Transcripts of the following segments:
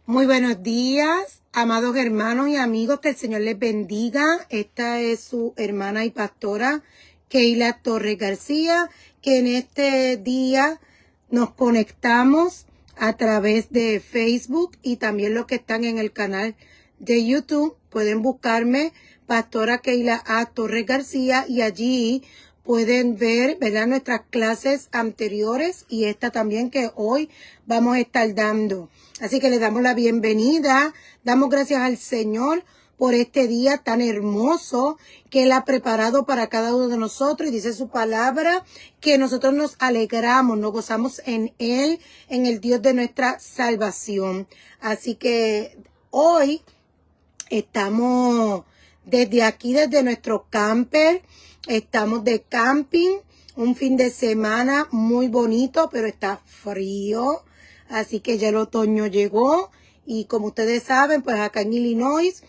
Muy buenos días, amados hermanos y amigos, que el Señor les bendiga. Esta es su hermana y pastora, Keila Torres García, que en este día nos conectamos a través de Facebook y también los que están en el canal de YouTube. Pueden buscarme, Pastora Keila A. Torres García, y allí pueden ver, ¿verdad?, nuestras clases anteriores y esta también que hoy vamos a estar dando. Así que le damos la bienvenida, damos gracias al Señor por este día tan hermoso que Él ha preparado para cada uno de nosotros, y dice su palabra que nosotros nos alegramos, nos gozamos en Él, en el Dios de nuestra salvación. Así que hoy estamos desde aquí, desde nuestro camper, estamos de camping, un fin de semana muy bonito, pero está frío. Así que ya el otoño llegó y como ustedes saben, pues acá en Illinois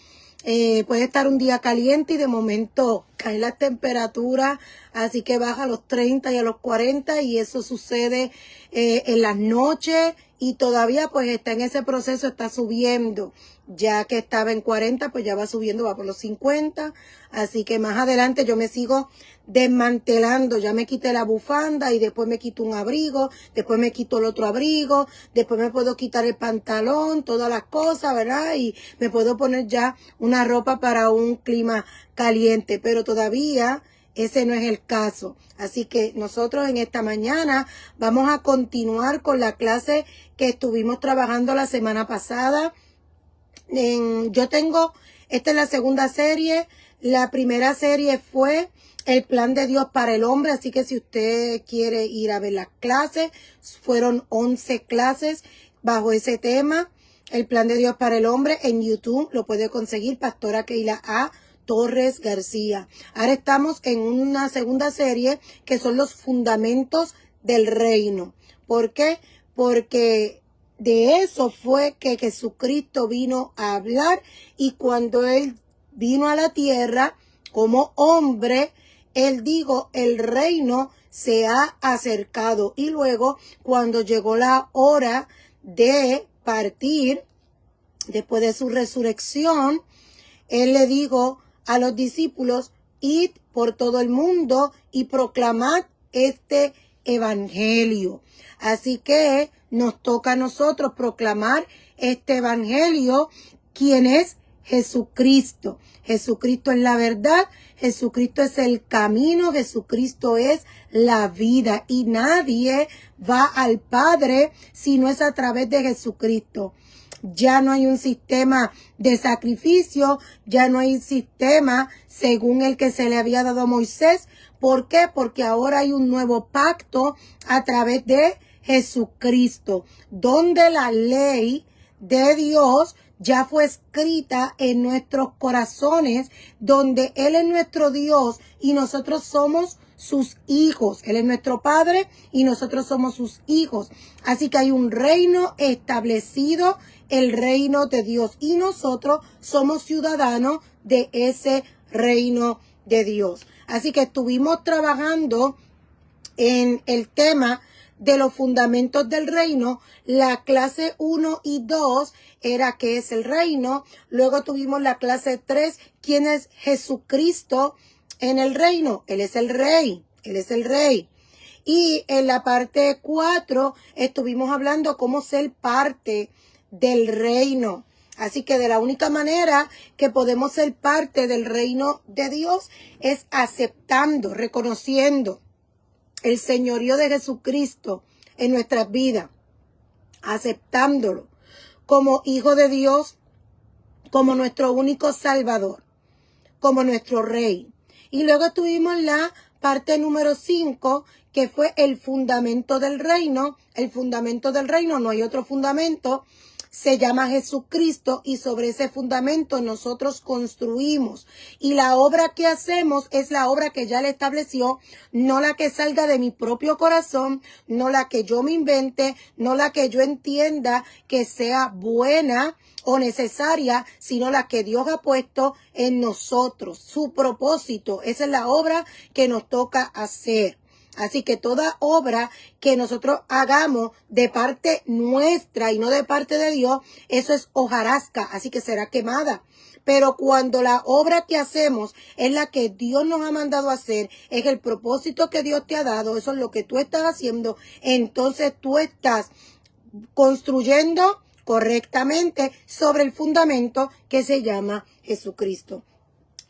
puede estar un día caliente y de momento caen las temperaturas, así que baja a los 30 y a los 40, y eso sucede en las noches, y todavía pues está en ese proceso, está subiendo. Ya que estaba en 40, pues ya va subiendo, va por los 50. Así que más adelante yo me sigo desmantelando. Ya me quité la bufanda y después me quito un abrigo, después me quito el otro abrigo, después me puedo quitar el pantalón, todas las cosas, ¿verdad? Y me puedo poner ya una ropa para un clima caliente, pero todavía ese no es el caso. Así que nosotros en esta mañana vamos a continuar con la clase que estuvimos trabajando la semana pasada. Esta es la segunda serie. La primera serie fue el plan de Dios para el hombre, así que si usted quiere ir a ver las clases, fueron 11 clases bajo ese tema, el plan de Dios para el hombre. En YouTube lo puede conseguir, Pastora Keila A. Torres García. Ahora estamos en una segunda serie que son los fundamentos del reino. ¿Por qué? Porque de eso fue que Jesucristo vino a hablar, y cuando Él vino a la tierra como hombre, Él dijo, el reino se ha acercado. Y luego, cuando llegó la hora de partir, después de su resurrección, Él le dijo a los discípulos, id por todo el mundo y proclamad este evangelio. Así que nos toca a nosotros proclamar este evangelio, quien es Jesucristo. Jesucristo es la verdad, Jesucristo es el camino, Jesucristo es la vida, y nadie va al Padre si no es a través de Jesucristo. Ya no hay un sistema de sacrificio, ya no hay un sistema según el que se le había dado a Moisés. ¿Por qué? Porque ahora hay un nuevo pacto a través de Jesucristo, donde la ley de Dios ya fue escrita en nuestros corazones, donde Él es nuestro Dios y nosotros somos sus hijos. Él es nuestro Padre y nosotros somos sus hijos. Así que hay un reino establecido, el reino de Dios, y nosotros somos ciudadanos de ese reino de Dios. Así que estuvimos trabajando en el tema de los fundamentos del reino. La clase 1 y 2 era qué es el reino. Luego tuvimos la clase 3, quién es Jesucristo en el reino. Él es el rey, Él es el rey. Y en la parte 4 estuvimos hablando cómo ser parte del reino. Así que de la única manera que podemos ser parte del reino de Dios es aceptando, reconociendo el señorío de Jesucristo en nuestras vidas, aceptándolo como hijo de Dios, como nuestro único salvador, como nuestro rey. Y luego tuvimos la parte número 5, que fue el fundamento del reino. El fundamento del reino, no hay otro fundamento, se llama Jesucristo, y sobre ese fundamento nosotros construimos. Y la obra que hacemos es la obra que ya Él estableció, no la que salga de mi propio corazón, no la que yo me invente, no la que yo entienda que sea buena o necesaria, sino la que Dios ha puesto en nosotros, su propósito. Esa es la obra que nos toca hacer. Así que toda obra que nosotros hagamos de parte nuestra y no de parte de Dios, eso es hojarasca, así que será quemada. Pero cuando la obra que hacemos es la que Dios nos ha mandado a hacer, es el propósito que Dios te ha dado, eso es lo que tú estás haciendo, entonces tú estás construyendo correctamente sobre el fundamento que se llama Jesucristo.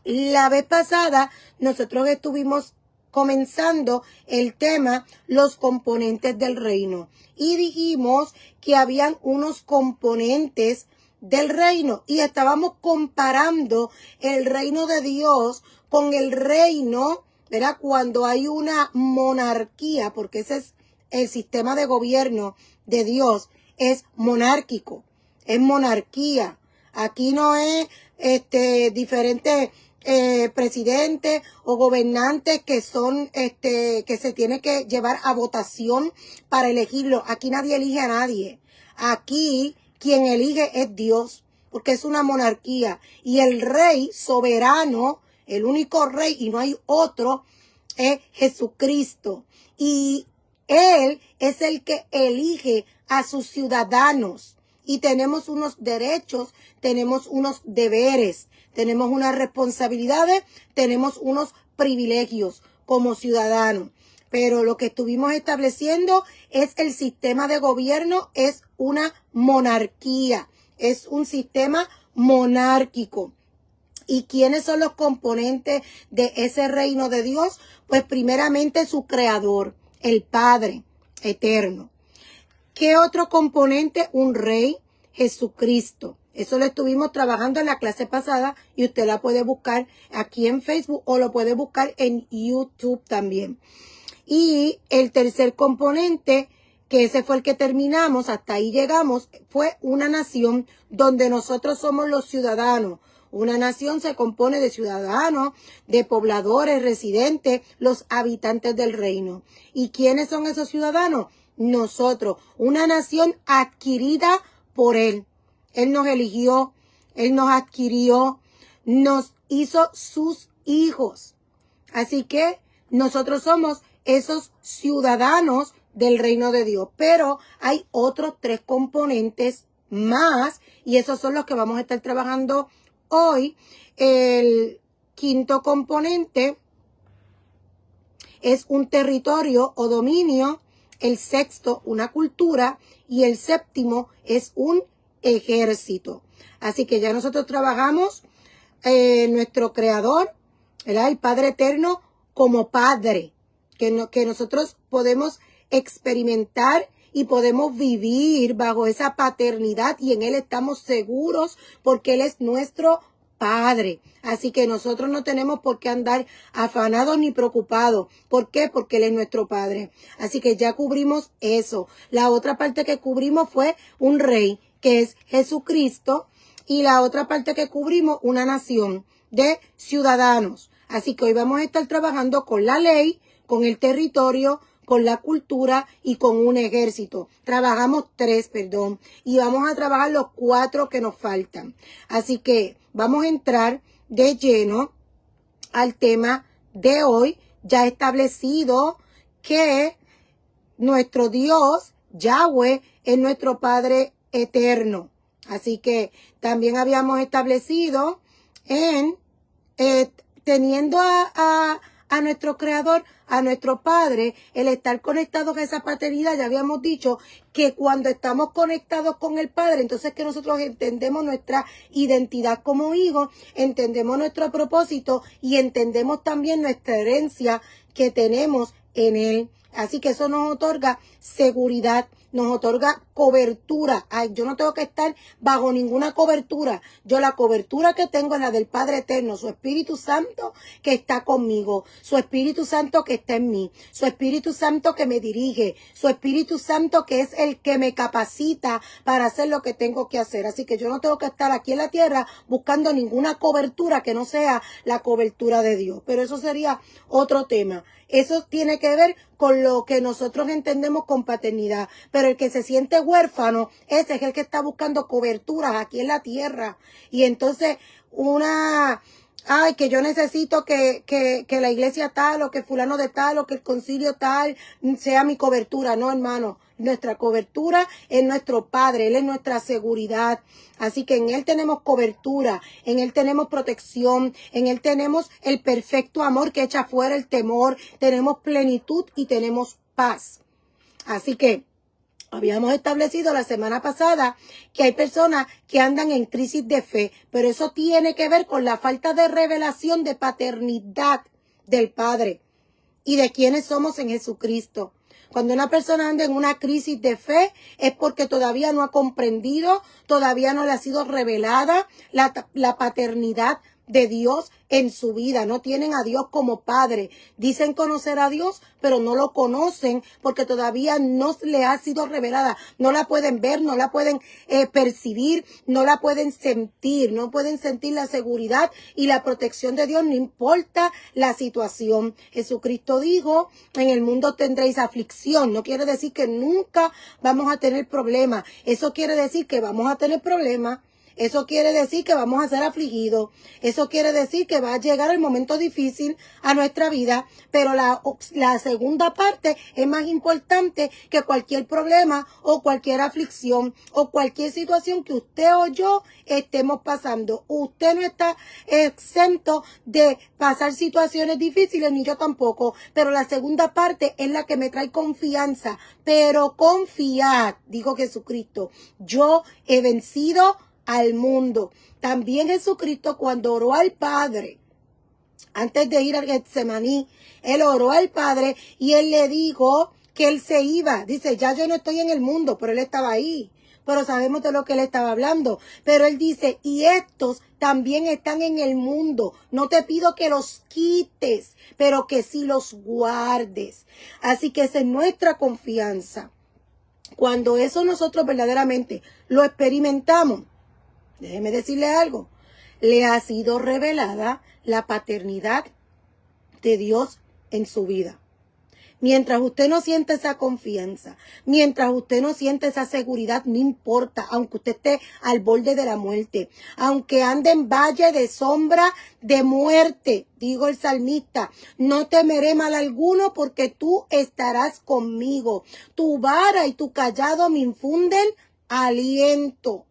La vez pasada nosotros estuvimos comenzando el tema los componentes del reino y dijimos que habían unos componentes del reino y estábamos comparando el reino de Dios con el reino, ¿verdad? Cuando hay una monarquía, porque ese es el sistema de gobierno de Dios, es monárquico, es monarquía. Aquí no es diferentes presidentes o gobernantes que son que se tiene que llevar a votación para elegirlo. Aquí nadie elige a nadie. Aquí quien elige es Dios, porque es una monarquía y el rey soberano, el único rey y no hay otro, es Jesucristo, y él es el que elige a sus ciudadanos. Y tenemos unos derechos, tenemos unos deberes, tenemos unas responsabilidades, tenemos unos privilegios como ciudadanos. Pero lo que estuvimos estableciendo es el sistema de gobierno, es una monarquía, es un sistema monárquico. ¿Y quiénes son los componentes de ese reino de Dios? Pues primeramente su creador, el Padre eterno. ¿Qué otro componente? Un rey, Jesucristo. Eso lo estuvimos trabajando en la clase pasada y usted la puede buscar aquí en Facebook o lo puede buscar en YouTube también. Y el tercer componente, que ese fue el que terminamos, hasta ahí llegamos, fue una nación donde nosotros somos los ciudadanos. Una nación se compone de ciudadanos, de pobladores, residentes, los habitantes del reino. ¿Y quiénes son esos ciudadanos? Nosotros, una nación adquirida por Él. Él nos eligió, Él nos adquirió, nos hizo sus hijos. Así que nosotros somos esos ciudadanos del reino de Dios. Pero hay otros 3 componentes más y esos son los que vamos a estar trabajando hoy. El quinto componente es un territorio o dominio. El sexto, una cultura. Y el séptimo es un ejército. Así que ya nosotros trabajamos nuestro creador, ¿verdad? El Padre eterno como Padre, que nosotros podemos experimentar y podemos vivir bajo esa paternidad y en Él estamos seguros porque Él es nuestro Padre. Así que nosotros no tenemos por qué andar afanados ni preocupados. ¿Por qué? Porque Él es nuestro Padre. Así que ya cubrimos eso. La otra parte que cubrimos fue un rey, que es Jesucristo. Y la otra parte que cubrimos, una nación de ciudadanos. Así que hoy vamos a estar trabajando con la ley, con el territorio, con la cultura y con un ejército. Trabajamos 3, y vamos a trabajar los 4 que nos faltan. Así que vamos a entrar de lleno al tema de hoy, ya establecido que nuestro Dios, Yahweh, es nuestro Padre eterno. Así que también habíamos establecido en teniendo a nuestro Creador, a nuestro Padre, el estar conectados a esa paternidad. Ya habíamos dicho que cuando estamos conectados con el Padre, entonces que nosotros entendemos nuestra identidad como hijos, entendemos nuestro propósito y entendemos también nuestra herencia que tenemos en Él. Así que eso nos otorga seguridad, nos otorga cobertura. Ay, yo no tengo que estar bajo ninguna cobertura. Yo la cobertura que tengo es la del Padre Eterno, su Espíritu Santo que está conmigo, su Espíritu Santo que está en mí, su Espíritu Santo que me dirige, su Espíritu Santo que es el que me capacita para hacer lo que tengo que hacer. Así que yo no tengo que estar aquí en la tierra buscando ninguna cobertura que no sea la cobertura de Dios. Pero eso sería otro tema. Eso tiene que ver con lo que nosotros entendemos con paternidad. Pero el que se siente huérfano, ese es el que está buscando coberturas aquí en la tierra. Y entonces una Ay, que yo necesito que la iglesia tal, o que fulano de tal, o que el concilio tal sea mi cobertura. No, hermano. Nuestra cobertura es nuestro Padre. Él es nuestra seguridad. Así que en Él tenemos cobertura. En Él tenemos protección. En Él tenemos el perfecto amor que echa fuera el temor. Tenemos plenitud y tenemos paz. Así que habíamos establecido la semana pasada que hay personas que andan en crisis de fe, pero eso tiene que ver con la falta de revelación de paternidad del Padre y de quiénes somos en Jesucristo. Cuando una persona anda en una crisis de fe es porque todavía no ha comprendido, todavía no le ha sido revelada la paternidad de Dios en su vida. No tienen a Dios como Padre. Dicen conocer a Dios, pero no lo conocen porque todavía no le ha sido revelada. No la pueden ver, no la pueden percibir, no la pueden sentir. No pueden sentir la seguridad y la protección de Dios, no importa la situación. Jesucristo dijo, en el mundo tendréis aflicción. No quiere decir que nunca vamos a tener problemas. Eso quiere decir que vamos a tener problemas. Eso quiere decir que vamos a ser afligidos. Eso quiere decir que va a llegar el momento difícil a nuestra vida. Pero la segunda parte es más importante que cualquier problema o cualquier aflicción o cualquier situación que usted o yo estemos pasando. Usted no está exento de pasar situaciones difíciles, ni yo tampoco. Pero la segunda parte es la que me trae confianza. Pero confiad, dijo Jesucristo. Yo he vencido al mundo. También Jesucristo, cuando oró al Padre, antes de ir al Getsemaní, él oró al Padre y él le dijo que él se iba. Dice, ya yo no estoy en el mundo, pero él estaba ahí. Pero sabemos de lo que él estaba hablando. Pero él dice, y estos también están en el mundo. No te pido que los quites, pero que sí los guardes. Así que esa es nuestra confianza. Cuando eso nosotros verdaderamente lo experimentamos, déjeme decirle algo, le ha sido revelada la paternidad de Dios en su vida. Mientras usted no siente esa confianza, mientras usted no siente esa seguridad, no importa, aunque usted esté al borde de la muerte, aunque ande en valle de sombra de muerte, dijo el salmista, no temeré mal alguno porque tú estarás conmigo. Tu vara y tu callado me infunden aliento.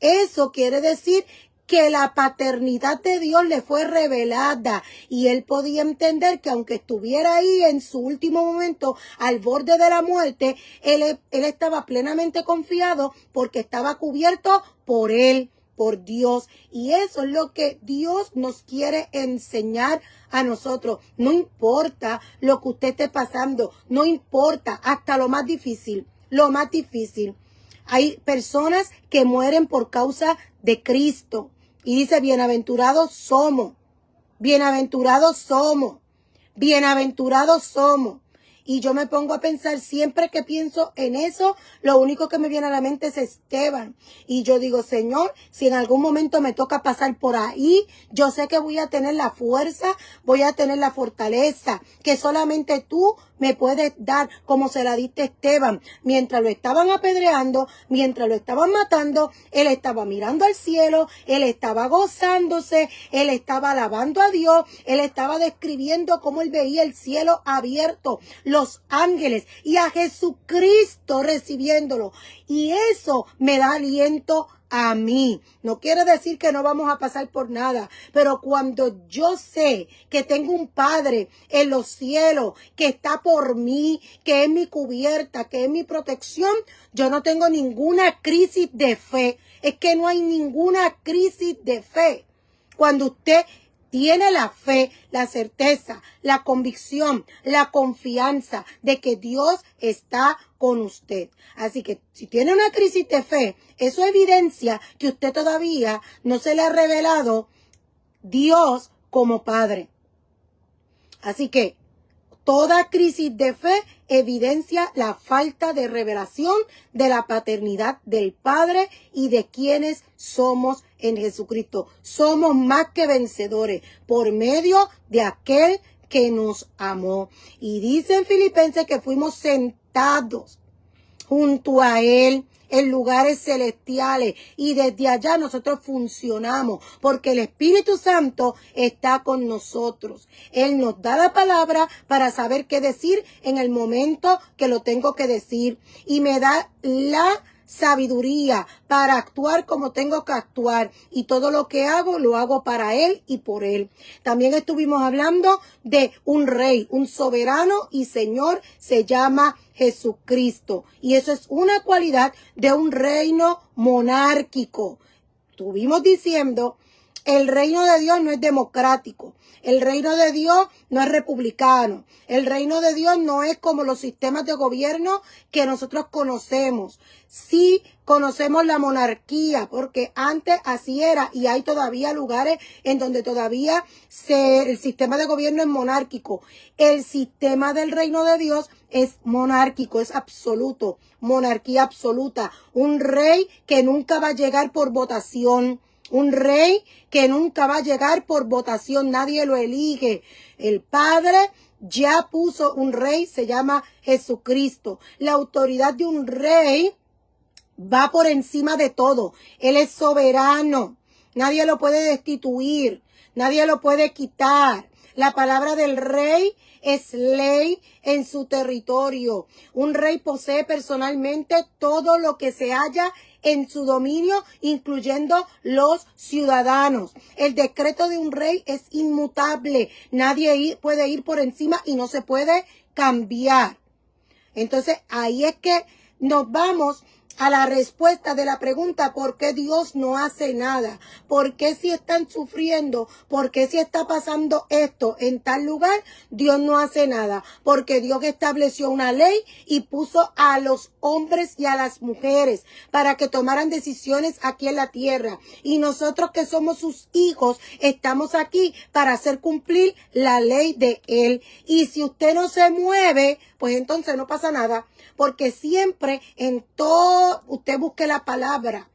Eso quiere decir que la paternidad de Dios le fue revelada y él podía entender que aunque estuviera ahí en su último momento al borde de la muerte, él estaba plenamente confiado porque estaba cubierto por él, por Dios. Y eso es lo que Dios nos quiere enseñar a nosotros. No importa lo que usted esté pasando, no importa, hasta lo más difícil, lo más difícil. Hay personas que mueren por causa de Cristo. Y dice, bienaventurados somos, bienaventurados somos, bienaventurados somos. Y yo me pongo a pensar, siempre que pienso en eso, lo único que me viene a la mente es Esteban. Y yo digo, Señor, si en algún momento me toca pasar por ahí, yo sé que voy a tener la fuerza, voy a tener la fortaleza, que solamente tú me puedes dar, como se la diste a Esteban. Mientras lo estaban apedreando, mientras lo estaban matando, él estaba mirando al cielo, él estaba gozándose, él estaba alabando a Dios, él estaba describiendo cómo él veía el cielo abierto, los ángeles y a Jesucristo recibiéndolo. Y eso me da aliento a mí. No quiere decir que no vamos a pasar por nada, pero cuando yo sé que tengo un Padre en los cielos que está por mí, que es mi cubierta, que es mi protección, yo no tengo ninguna crisis de fe. Es que no hay ninguna crisis de fe. Cuando usted tiene la fe, la certeza, la convicción, la confianza de que Dios está con usted. Así que si tiene una crisis de fe, eso evidencia que usted todavía no se le ha revelado Dios como Padre. Así que toda crisis de fe evidencia la falta de revelación de la paternidad del Padre y de quienes somos en Jesucristo. Somos más que vencedores por medio de aquel que nos amó. Y dice en Filipenses que fuimos sentados junto a Él en lugares celestiales, y desde allá nosotros funcionamos porque el Espíritu Santo está con nosotros. Él nos da la palabra para saber qué decir en el momento que lo tengo que decir, y me da la sabiduría para actuar como tengo que actuar, y todo lo que hago lo hago para Él y por Él. También estuvimos hablando de un rey, un soberano y Señor, se llama Jesucristo, y eso es una cualidad de un reino monárquico. Estuvimos diciendo, el reino de Dios no es democrático, el reino de Dios no es republicano, el reino de Dios no es como los sistemas de gobierno que nosotros conocemos. Sí conocemos la monarquía, porque antes así era, y hay todavía lugares en donde todavía el sistema de gobierno es monárquico. El sistema del reino de Dios es monárquico, es absoluto, monarquía absoluta. Un rey que nunca va a llegar por votación. Un rey que nunca va a llegar por votación, nadie lo elige. El Padre ya puso un rey, se llama Jesucristo. La autoridad de un rey va por encima de todo. Él es soberano, nadie lo puede destituir, nadie lo puede quitar. La palabra del rey es ley en su territorio. Un rey posee personalmente todo lo que se halla en su dominio, incluyendo los ciudadanos. El decreto de un rey es inmutable. Nadie puede ir por encima y no se puede cambiar. Entonces, ahí es que nos vamos a la respuesta de la pregunta, ¿por qué Dios no hace nada? ¿Por qué si están sufriendo? ¿Por qué si está pasando esto en tal lugar? Dios no hace nada. Porque Dios estableció una ley y puso a los hombres y a las mujeres para que tomaran decisiones aquí en la tierra. Y nosotros que somos sus hijos, estamos aquí para hacer cumplir la ley de Él. Y si usted no se mueve, pues entonces no pasa nada. Porque siempre en todo, usted busque la palabra,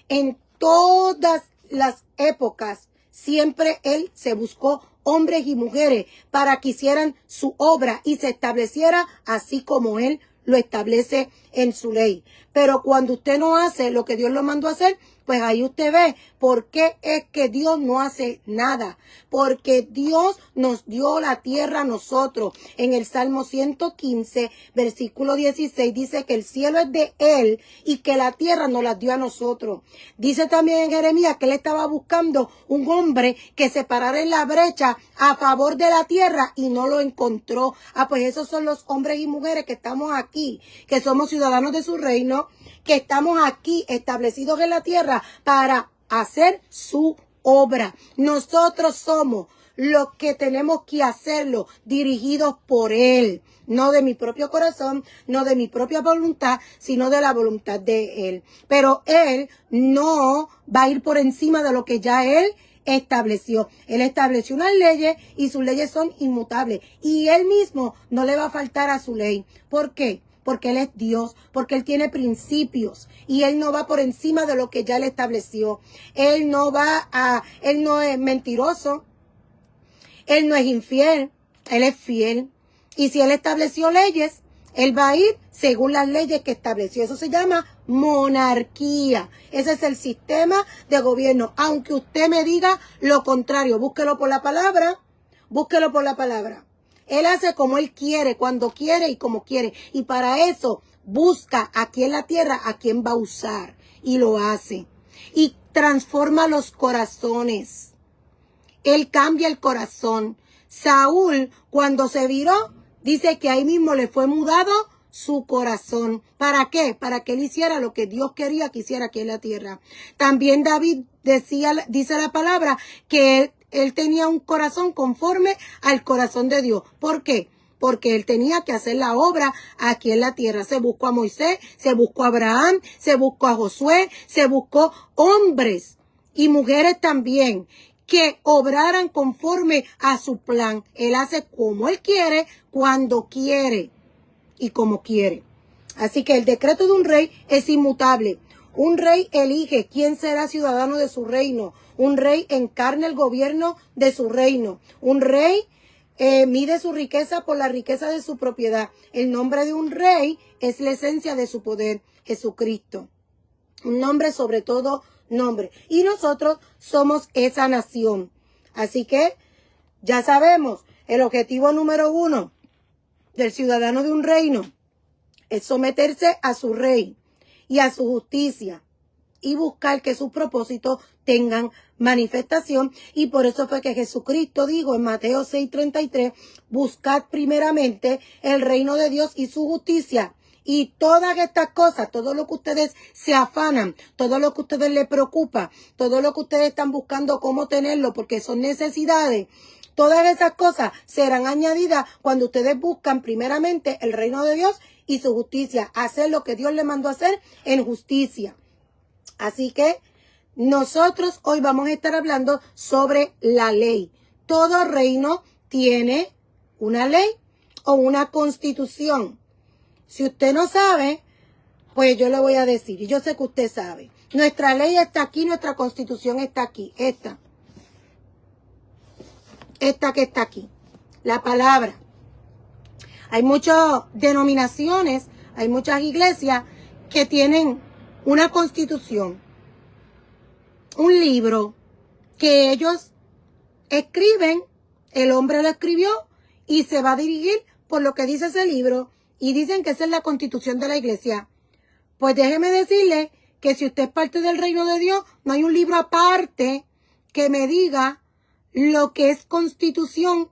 en todas las épocas, siempre Él se buscó hombres y mujeres para que hicieran su obra y se estableciera así como Él lo establece en su ley. Pero cuando usted no hace lo que Dios lo mandó a hacer, pues ahí usted ve por qué es que Dios no hace nada. Porque Dios nos dio la tierra a nosotros. En el Salmo 115, versículo 16, dice que el cielo es de Él y que la tierra nos la dio a nosotros. Dice también en Jeremías que Él estaba buscando un hombre que se parara en la brecha a favor de la tierra y no lo encontró. Pues esos son los hombres y mujeres que estamos aquí, que somos ciudadanos de su reino, que estamos aquí establecidos en la tierra para hacer su obra. Nosotros somos los que tenemos que hacerlo, dirigidos por Él. No de mi propio corazón, no de mi propia voluntad, sino de la voluntad de Él. Pero Él no va a ir por encima de lo que ya Él estableció. Él estableció unas leyes y sus leyes son inmutables. Y Él mismo no le va a faltar a su ley. ¿Por qué? Porque Él es Dios, porque Él tiene principios y Él no va por encima de lo que ya Él estableció. Él no es mentiroso, Él no es infiel, Él es fiel. Y si Él estableció leyes, Él va a ir según las leyes que estableció. Eso se llama monarquía. Ese es el sistema de gobierno. Aunque usted me diga lo contrario, búsquelo por la palabra, búsquelo por la palabra. Él hace como Él quiere, cuando quiere y como quiere. Y para eso busca aquí en la tierra a quien va a usar. Y lo hace. Y transforma los corazones. Él cambia el corazón. Saúl, cuando se viró, dice que ahí mismo le fue mudado su corazón. ¿Para qué? Para que él hiciera lo que Dios quería que hiciera aquí en la tierra. También David dice la palabra que él tenía un corazón conforme al corazón de Dios. ¿Por qué? Porque él tenía que hacer la obra aquí en la tierra. Se buscó a Moisés, se buscó a Abraham, se buscó a Josué, se buscó hombres y mujeres también que obraran conforme a su plan. Él hace como Él quiere, cuando quiere y como quiere. Así que el decreto de un rey es inmutable. Un rey elige quién será ciudadano de su reino. Un rey encarna el gobierno de su reino. Un rey mide su riqueza por la riqueza de su propiedad. El nombre de un rey es la esencia de su poder, Jesucristo. Un nombre sobre todo nombre. Y nosotros somos esa nación. Así que ya sabemos, el objetivo número 1 del ciudadano de un reino es someterse a su rey y a su justicia y buscar que sus propósitos tengan manifestación. Y por eso fue que Jesucristo dijo en Mateo 6:33, buscad primeramente el reino de Dios y su justicia. Y todas estas cosas, todo lo que ustedes se afanan, todo lo que ustedes les preocupa, todo lo que ustedes están buscando cómo tenerlo porque son necesidades, todas esas cosas serán añadidas cuando ustedes buscan primeramente el reino de Dios y su justicia. Hacer lo que Dios les mandó a hacer en justicia. Así que nosotros hoy vamos a estar hablando sobre la ley. Todo reino tiene una ley o una constitución. Si usted no sabe, pues yo le voy a decir, y yo sé que usted sabe. Nuestra ley está aquí, nuestra constitución está aquí. Esta que está aquí. La palabra. Hay muchas denominaciones, hay muchas iglesias que tienen una constitución, un libro que ellos escriben, el hombre lo escribió y se va a dirigir por lo que dice ese libro y dicen que esa es la constitución de la iglesia. Pues déjeme decirle que si usted es parte del reino de Dios, no hay un libro aparte que me diga lo que es constitución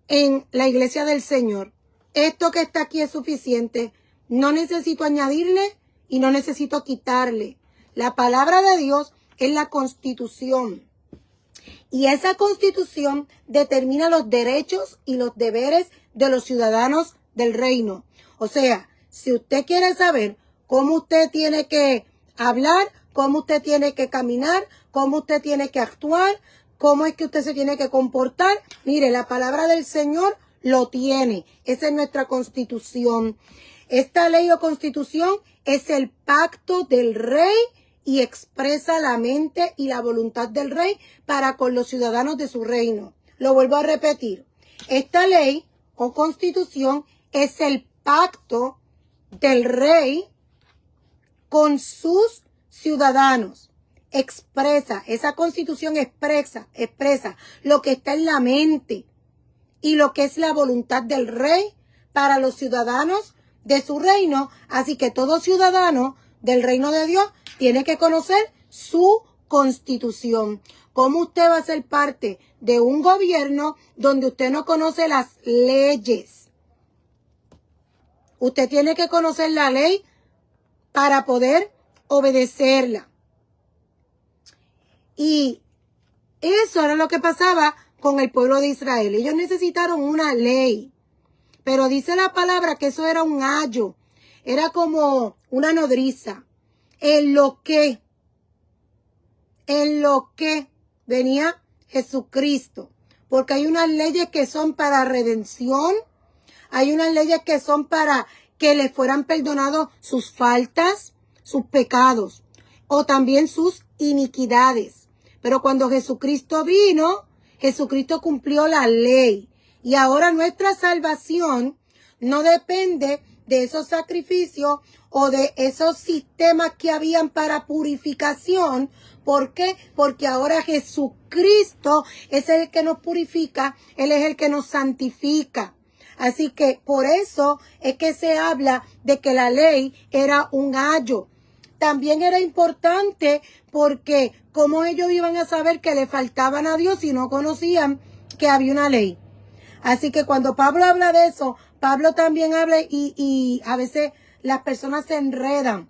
en la iglesia del Señor. Esto que está aquí es suficiente. No necesito añadirle y no necesito quitarle. La palabra de Dios es la constitución. Y esa constitución determina los derechos y los deberes de los ciudadanos del reino. O sea, si usted quiere saber cómo usted tiene que hablar, cómo usted tiene que caminar, cómo usted tiene que actuar, cómo es que usted se tiene que comportar, mire, la palabra del Señor lo tiene. Esa es nuestra constitución. Esta ley o constitución es el pacto del rey y expresa la mente y la voluntad del rey para con los ciudadanos de su reino. Lo vuelvo a repetir. Esta ley o constitución es el pacto del rey con sus ciudadanos. Esa constitución expresa lo que está en la mente y lo que es la voluntad del rey para los ciudadanos de su reino. Así que todo ciudadano del reino de Dios tiene que conocer su constitución. ¿Cómo usted va a ser parte de un gobierno donde usted no conoce las leyes? Usted tiene que conocer la ley para poder obedecerla. Y eso era lo que pasaba con el pueblo de Israel. Ellos necesitaron una ley. Pero dice la palabra que eso era un ayo. Era como una nodriza. En lo que venía Jesucristo. Porque hay unas leyes que son para redención. Hay unas leyes que son para que le fueran perdonados sus faltas, sus pecados. O también sus iniquidades. Pero cuando Jesucristo vino, Jesucristo cumplió la ley. Y ahora nuestra salvación no depende de esos sacrificios o de esos sistemas que habían para purificación. ¿Por qué? Porque ahora Jesucristo es el que nos purifica, Él es el que nos santifica. Así que por eso es que se habla de que la ley era un ayo. También era importante porque cómo ellos iban a saber que le faltaban a Dios si no conocían que había una ley. Así que cuando Pablo habla de eso, Pablo también habla y a veces las personas se enredan.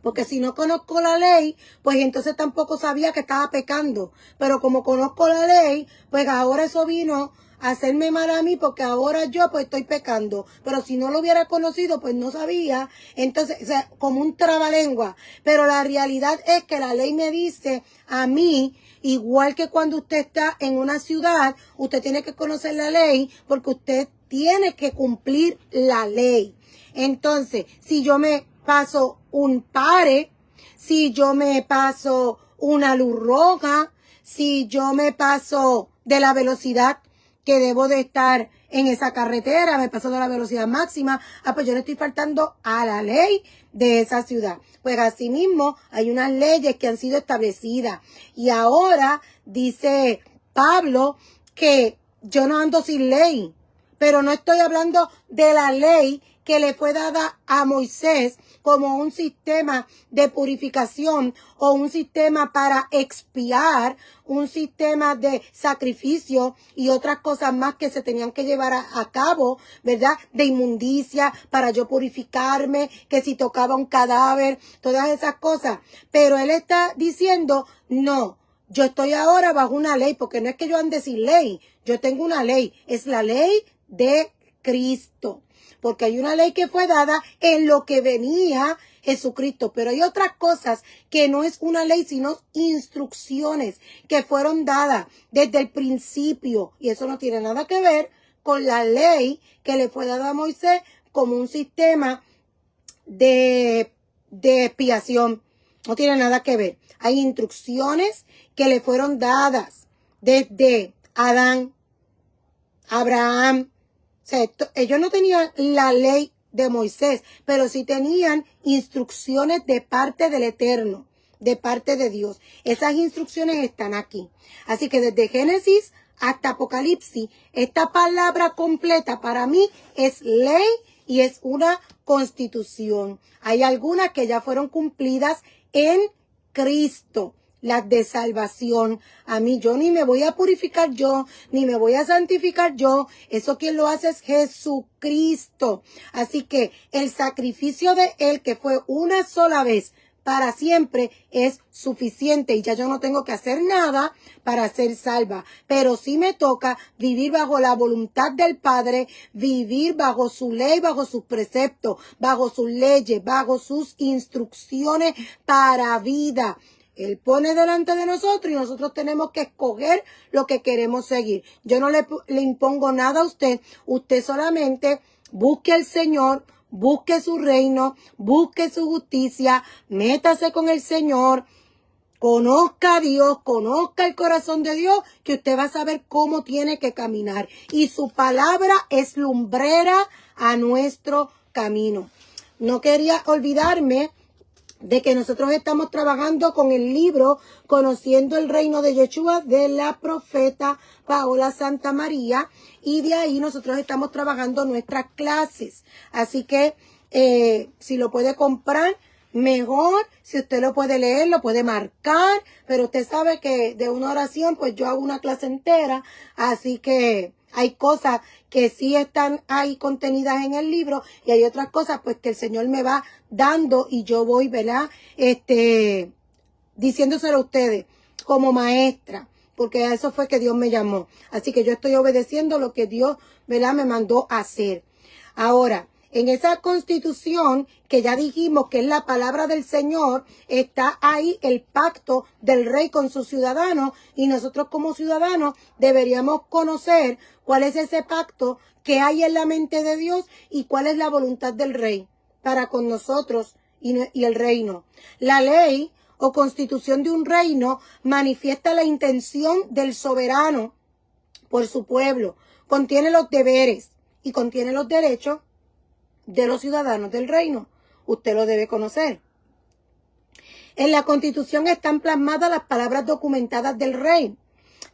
Porque si no conozco la ley, pues entonces tampoco sabía que estaba pecando. Pero como conozco la ley, pues ahora eso vino a hacerme mal a mí porque ahora yo pues estoy pecando. Pero si no lo hubiera conocido, pues no sabía. Entonces, o sea, como un trabalengua. Pero la realidad es que la ley me dice a mí, igual que cuando usted está en una ciudad, usted tiene que conocer la ley porque usted tiene que cumplir la ley. Entonces, si yo me paso un pare, si yo me paso una luz roja, si yo me paso de la velocidad que debo de estar en esa carretera, me paso de la velocidad máxima, pues yo le estoy faltando a la ley de esa ciudad. Pues asimismo hay unas leyes que han sido establecidas y ahora dice Pablo que yo no ando sin ley, pero no estoy hablando de la ley que le fue dada a Moisés como un sistema de purificación o un sistema para expiar, un sistema de sacrificio y otras cosas más que se tenían que llevar a cabo, ¿verdad? De inmundicia para yo purificarme, que si tocaba un cadáver, todas esas cosas. Pero él está diciendo, no, yo estoy ahora bajo una ley, porque no es que yo ande sin ley, yo tengo una ley, es la ley de Cristo. Porque hay una ley que fue dada en lo que venía Jesucristo, pero hay otras cosas que no es una ley, sino instrucciones que fueron dadas desde el principio. Y eso no tiene nada que ver con la ley que le fue dada a Moisés como un sistema de expiación. No tiene nada que ver. Hay instrucciones que le fueron dadas desde Adán, Abraham. O sea, ellos no tenían la ley de Moisés, pero sí tenían instrucciones de parte del Eterno, de parte de Dios. Esas instrucciones están aquí. Así que desde Génesis hasta Apocalipsis, esta palabra completa para mí es ley y es una constitución. Hay algunas que ya fueron cumplidas en Cristo. Las de salvación. A mí yo ni me voy a purificar yo, ni me voy a santificar yo. Eso quien lo hace es Jesucristo. Así que el sacrificio de Él, que fue una sola vez para siempre, es suficiente. Y ya yo no tengo que hacer nada para ser salva. Pero sí me toca vivir bajo la voluntad del Padre, vivir bajo su ley, bajo sus preceptos, bajo sus leyes, bajo sus instrucciones para vida. Él pone delante de nosotros y nosotros tenemos que escoger lo que queremos seguir. Yo no le impongo nada a usted. Usted solamente busque al Señor, busque su reino, busque su justicia, métase con el Señor, conozca a Dios, conozca el corazón de Dios, que usted va a saber cómo tiene que caminar. Y su palabra es lumbrera a nuestro camino. No quería olvidarme de que nosotros estamos trabajando con el libro Conociendo el Reino de Yeshua de la profeta Paola Santamaría, y de ahí nosotros estamos trabajando nuestras clases. Así que si lo puede comprar, mejor. Si usted lo puede leer, lo puede marcar, pero usted sabe que de una oración pues yo hago una clase entera, así que hay cosas que sí están ahí contenidas en el libro y hay otras cosas pues que el Señor me va dando y yo voy, ¿verdad? Diciéndoselo a ustedes como maestra, porque a eso fue que Dios me llamó. Así que yo estoy obedeciendo lo que Dios, ¿verdad?, me mandó a hacer. Ahora, en esa constitución que ya dijimos que es la palabra del Señor, está ahí el pacto del rey con sus ciudadanos y nosotros como ciudadanos deberíamos conocer cuál es ese pacto que hay en la mente de Dios y cuál es la voluntad del rey para con nosotros y el reino. La ley o constitución de un reino manifiesta la intención del soberano por su pueblo, contiene los deberes y contiene los derechos de los ciudadanos del reino. Usted lo debe conocer. En la Constitución están plasmadas las palabras documentadas del rey.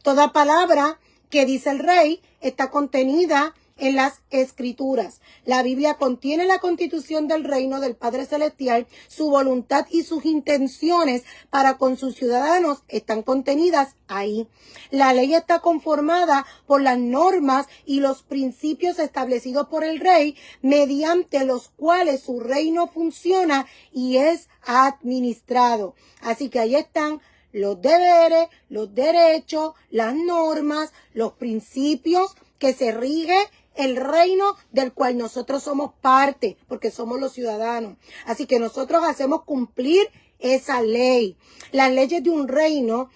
Toda palabra que dice el rey está contenida en las Escrituras. La Biblia contiene la constitución del reino del Padre Celestial, su voluntad y sus intenciones para con sus ciudadanos están contenidas ahí. La ley está conformada por las normas y los principios establecidos por el rey, mediante los cuales su reino funciona y es administrado. Así que ahí están los deberes, los derechos, las normas, los principios que se rige el reino del cual nosotros somos parte, porque somos los ciudadanos. Así que nosotros hacemos cumplir esa ley. Las leyes de un reino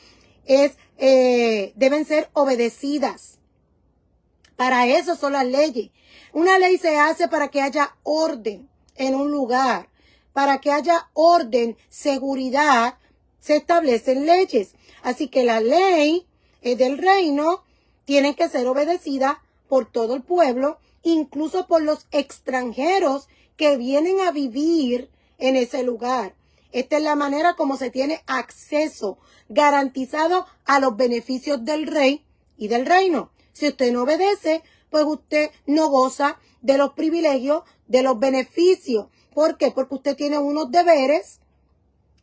deben ser obedecidas. Para eso son las leyes. Una ley se hace para que haya orden en un lugar. Para que haya orden, seguridad, se establecen leyes. Así que la ley del reino tienen que ser obedecidas por todo el pueblo, incluso por los extranjeros que vienen a vivir en ese lugar. Esta es la manera como se tiene acceso garantizado a los beneficios del rey y del reino. Si usted no obedece, pues usted no goza de los privilegios, de los beneficios. ¿Por qué? Porque usted tiene unos deberes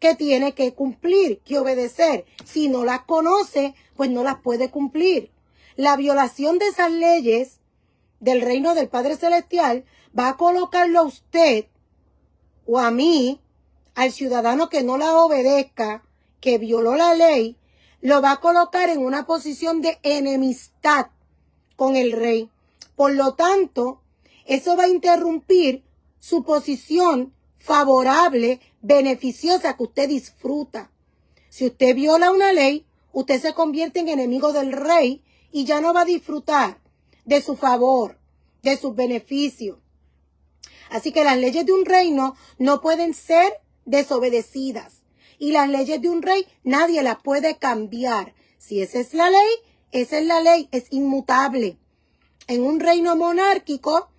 que tiene que cumplir, que obedecer. Si no las conoce, pues no las puede cumplir. La violación de esas leyes del reino del Padre Celestial va a colocarlo a usted o a mí, al ciudadano que no la obedezca, que violó la ley, lo va a colocar en una posición de enemistad con el rey. Por lo tanto, eso va a interrumpir su posición favorable, beneficiosa que usted disfruta. Si usted viola una ley, usted se convierte en enemigo del rey y ya no va a disfrutar de su favor, de sus beneficios. Así que las leyes de un reino no pueden ser desobedecidas. Y las leyes de un rey nadie las puede cambiar. Si esa es la ley, esa es la ley, es inmutable. En un reino monárquico,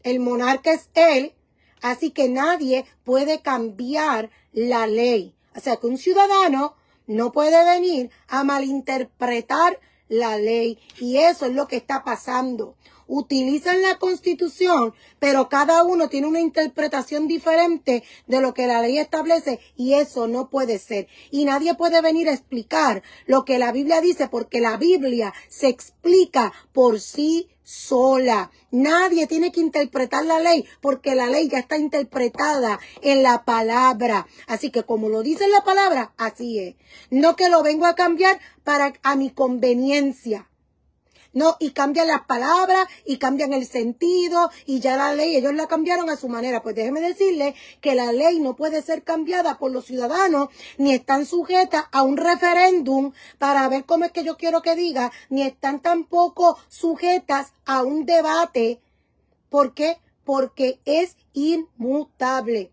el monarca es él, así que nadie puede cambiar la ley. O sea que un ciudadano no puede venir a malinterpretar la ley. Y eso es lo que está pasando. Utilizan la Constitución, pero cada uno tiene una interpretación diferente de lo que la ley establece y eso no puede ser. Y nadie puede venir a explicar lo que la Biblia dice porque la Biblia se explica por sí sola. Nadie tiene que interpretar la ley porque la ley ya está interpretada en la palabra. Así que como lo dice en la palabra, así es. No que lo vengo a cambiar a mi conveniencia. No, y cambian las palabras y cambian el sentido y ya la ley, ellos la cambiaron a su manera. Pues déjeme decirle que la ley no puede ser cambiada por los ciudadanos, ni están sujetas a un referéndum para ver cómo es que yo quiero que diga, ni están tampoco sujetas a un debate. ¿Por qué? Porque es inmutable.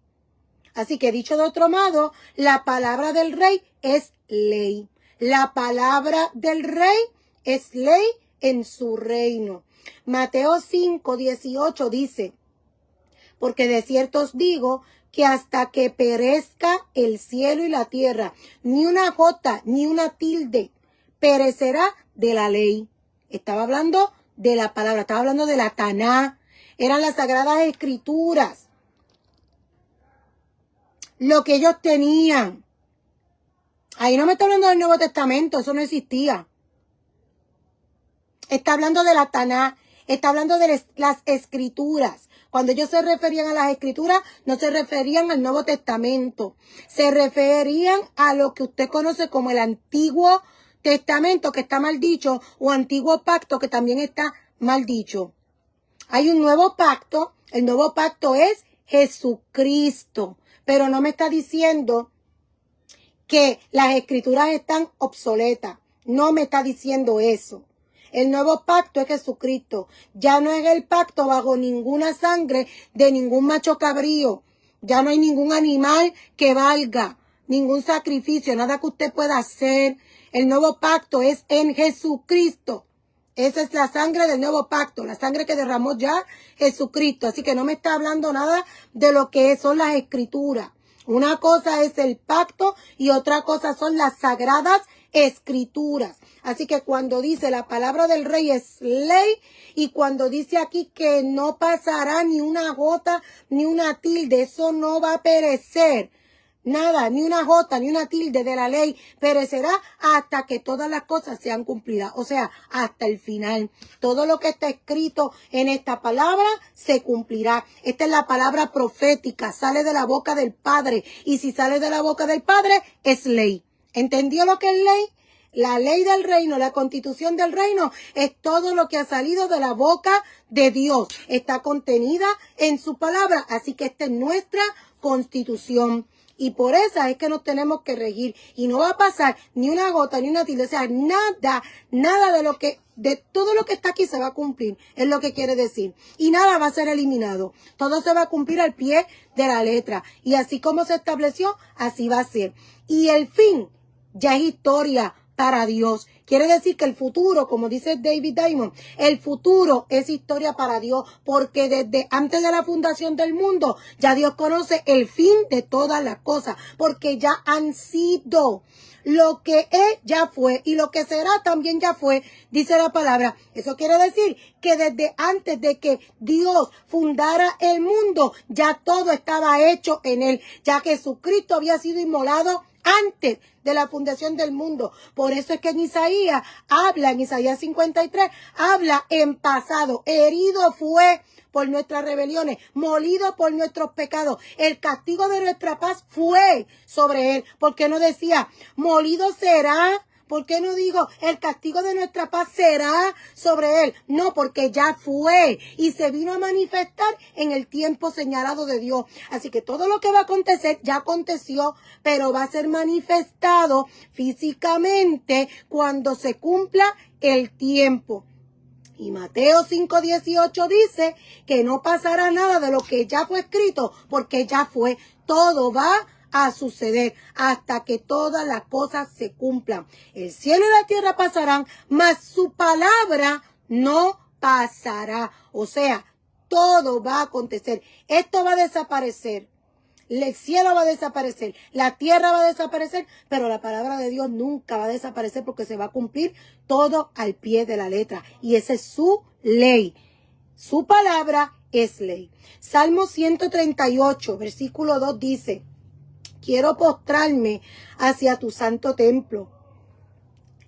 Así que dicho de otro modo, la palabra del rey es ley. La palabra del rey es ley en su reino. Mateo 5:18 dice, porque de cierto os digo que hasta que perezca el cielo y la tierra, ni una jota ni una tilde perecerá de la ley. Estaba hablando de la palabra, estaba hablando de la Taná, eran las sagradas escrituras, lo que ellos tenían. Ahí no me está hablando del Nuevo Testamento, eso no existía. Está hablando de la Taná, está hablando de las escrituras. Cuando ellos se referían a las escrituras, no se referían al Nuevo Testamento. Se referían a lo que usted conoce como el Antiguo Testamento, que está mal dicho, o Antiguo Pacto, que también está mal dicho. Hay un nuevo pacto, el nuevo pacto es Jesucristo. Pero no me está diciendo que las escrituras están obsoletas. No me está diciendo eso. El nuevo pacto es Jesucristo. Ya no es el pacto bajo ninguna sangre de ningún macho cabrío. Ya no hay ningún animal que valga, ningún sacrificio, nada que usted pueda hacer. El nuevo pacto es en Jesucristo. Esa es la sangre del nuevo pacto, la sangre que derramó ya Jesucristo. Así que no me está hablando nada de lo que son las escrituras. Una cosa es el pacto y otra cosa son las sagradas escrituras. Así que cuando dice la palabra del rey es ley y cuando dice aquí que no pasará ni una jota ni una tilde, eso no va a perecer. Nada, ni una jota ni una tilde de la ley perecerá hasta que todas las cosas sean cumplidas. O sea, hasta el final. Todo lo que está escrito en esta palabra se cumplirá. Esta es la palabra profética, sale de la boca del Padre. Y si sale de la boca del Padre, es ley. ¿Entendió lo que es ley? La ley del reino, la constitución del reino, es todo lo que ha salido de la boca de Dios. Está contenida en su palabra. Así que esta es nuestra constitución. Y por esa es que nos tenemos que regir. Y no va a pasar ni una gota ni una tilde. O sea, nada de todo lo que está aquí se va a cumplir. Es lo que quiere decir. Y nada va a ser eliminado. Todo se va a cumplir al pie de la letra. Y así como se estableció, así va a ser. Y el fin ya es historia. para Dios. Quiere decir que el futuro, como dice David Diamond, el futuro es historia para Dios, porque desde antes de la fundación del mundo, ya Dios conoce el fin de todas las cosas, porque ya han sido. Lo que es ya fue y lo que será también ya fue, dice la palabra. Eso quiere decir que desde antes de que Dios fundara el mundo, ya todo estaba hecho en él, ya Jesucristo había sido inmolado antes de la fundación del mundo. Por eso es que en Isaías habla, en Isaías 53, habla en pasado. Herido fue por nuestras rebeliones, molido por nuestros pecados. El castigo de nuestra paz fue sobre él. ¿Por qué no decía, molido será? ¿Por qué no digo, el castigo de nuestra paz será sobre él? No, porque ya fue y se vino a manifestar en el tiempo señalado de Dios. Así que todo lo que va a acontecer ya aconteció, pero va a ser manifestado físicamente cuando se cumpla el tiempo. Y Mateo 5:18 dice que no pasará nada de lo que ya fue escrito, porque ya fue. Todo va a suceder hasta que todas las cosas se cumplan. El cielo y la tierra pasarán, mas su palabra no pasará. O sea, todo va a acontecer. Esto va a desaparecer. El cielo va a desaparecer, la tierra va a desaparecer, pero la palabra de Dios nunca va a desaparecer porque se va a cumplir todo al pie de la letra. Y esa es su ley. Su palabra es ley. Salmo 138, versículo 2 dice, quiero postrarme hacia tu santo templo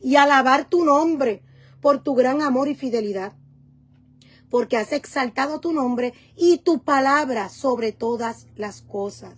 y alabar tu nombre por tu gran amor y fidelidad, porque has exaltado tu nombre y tu palabra sobre todas las cosas.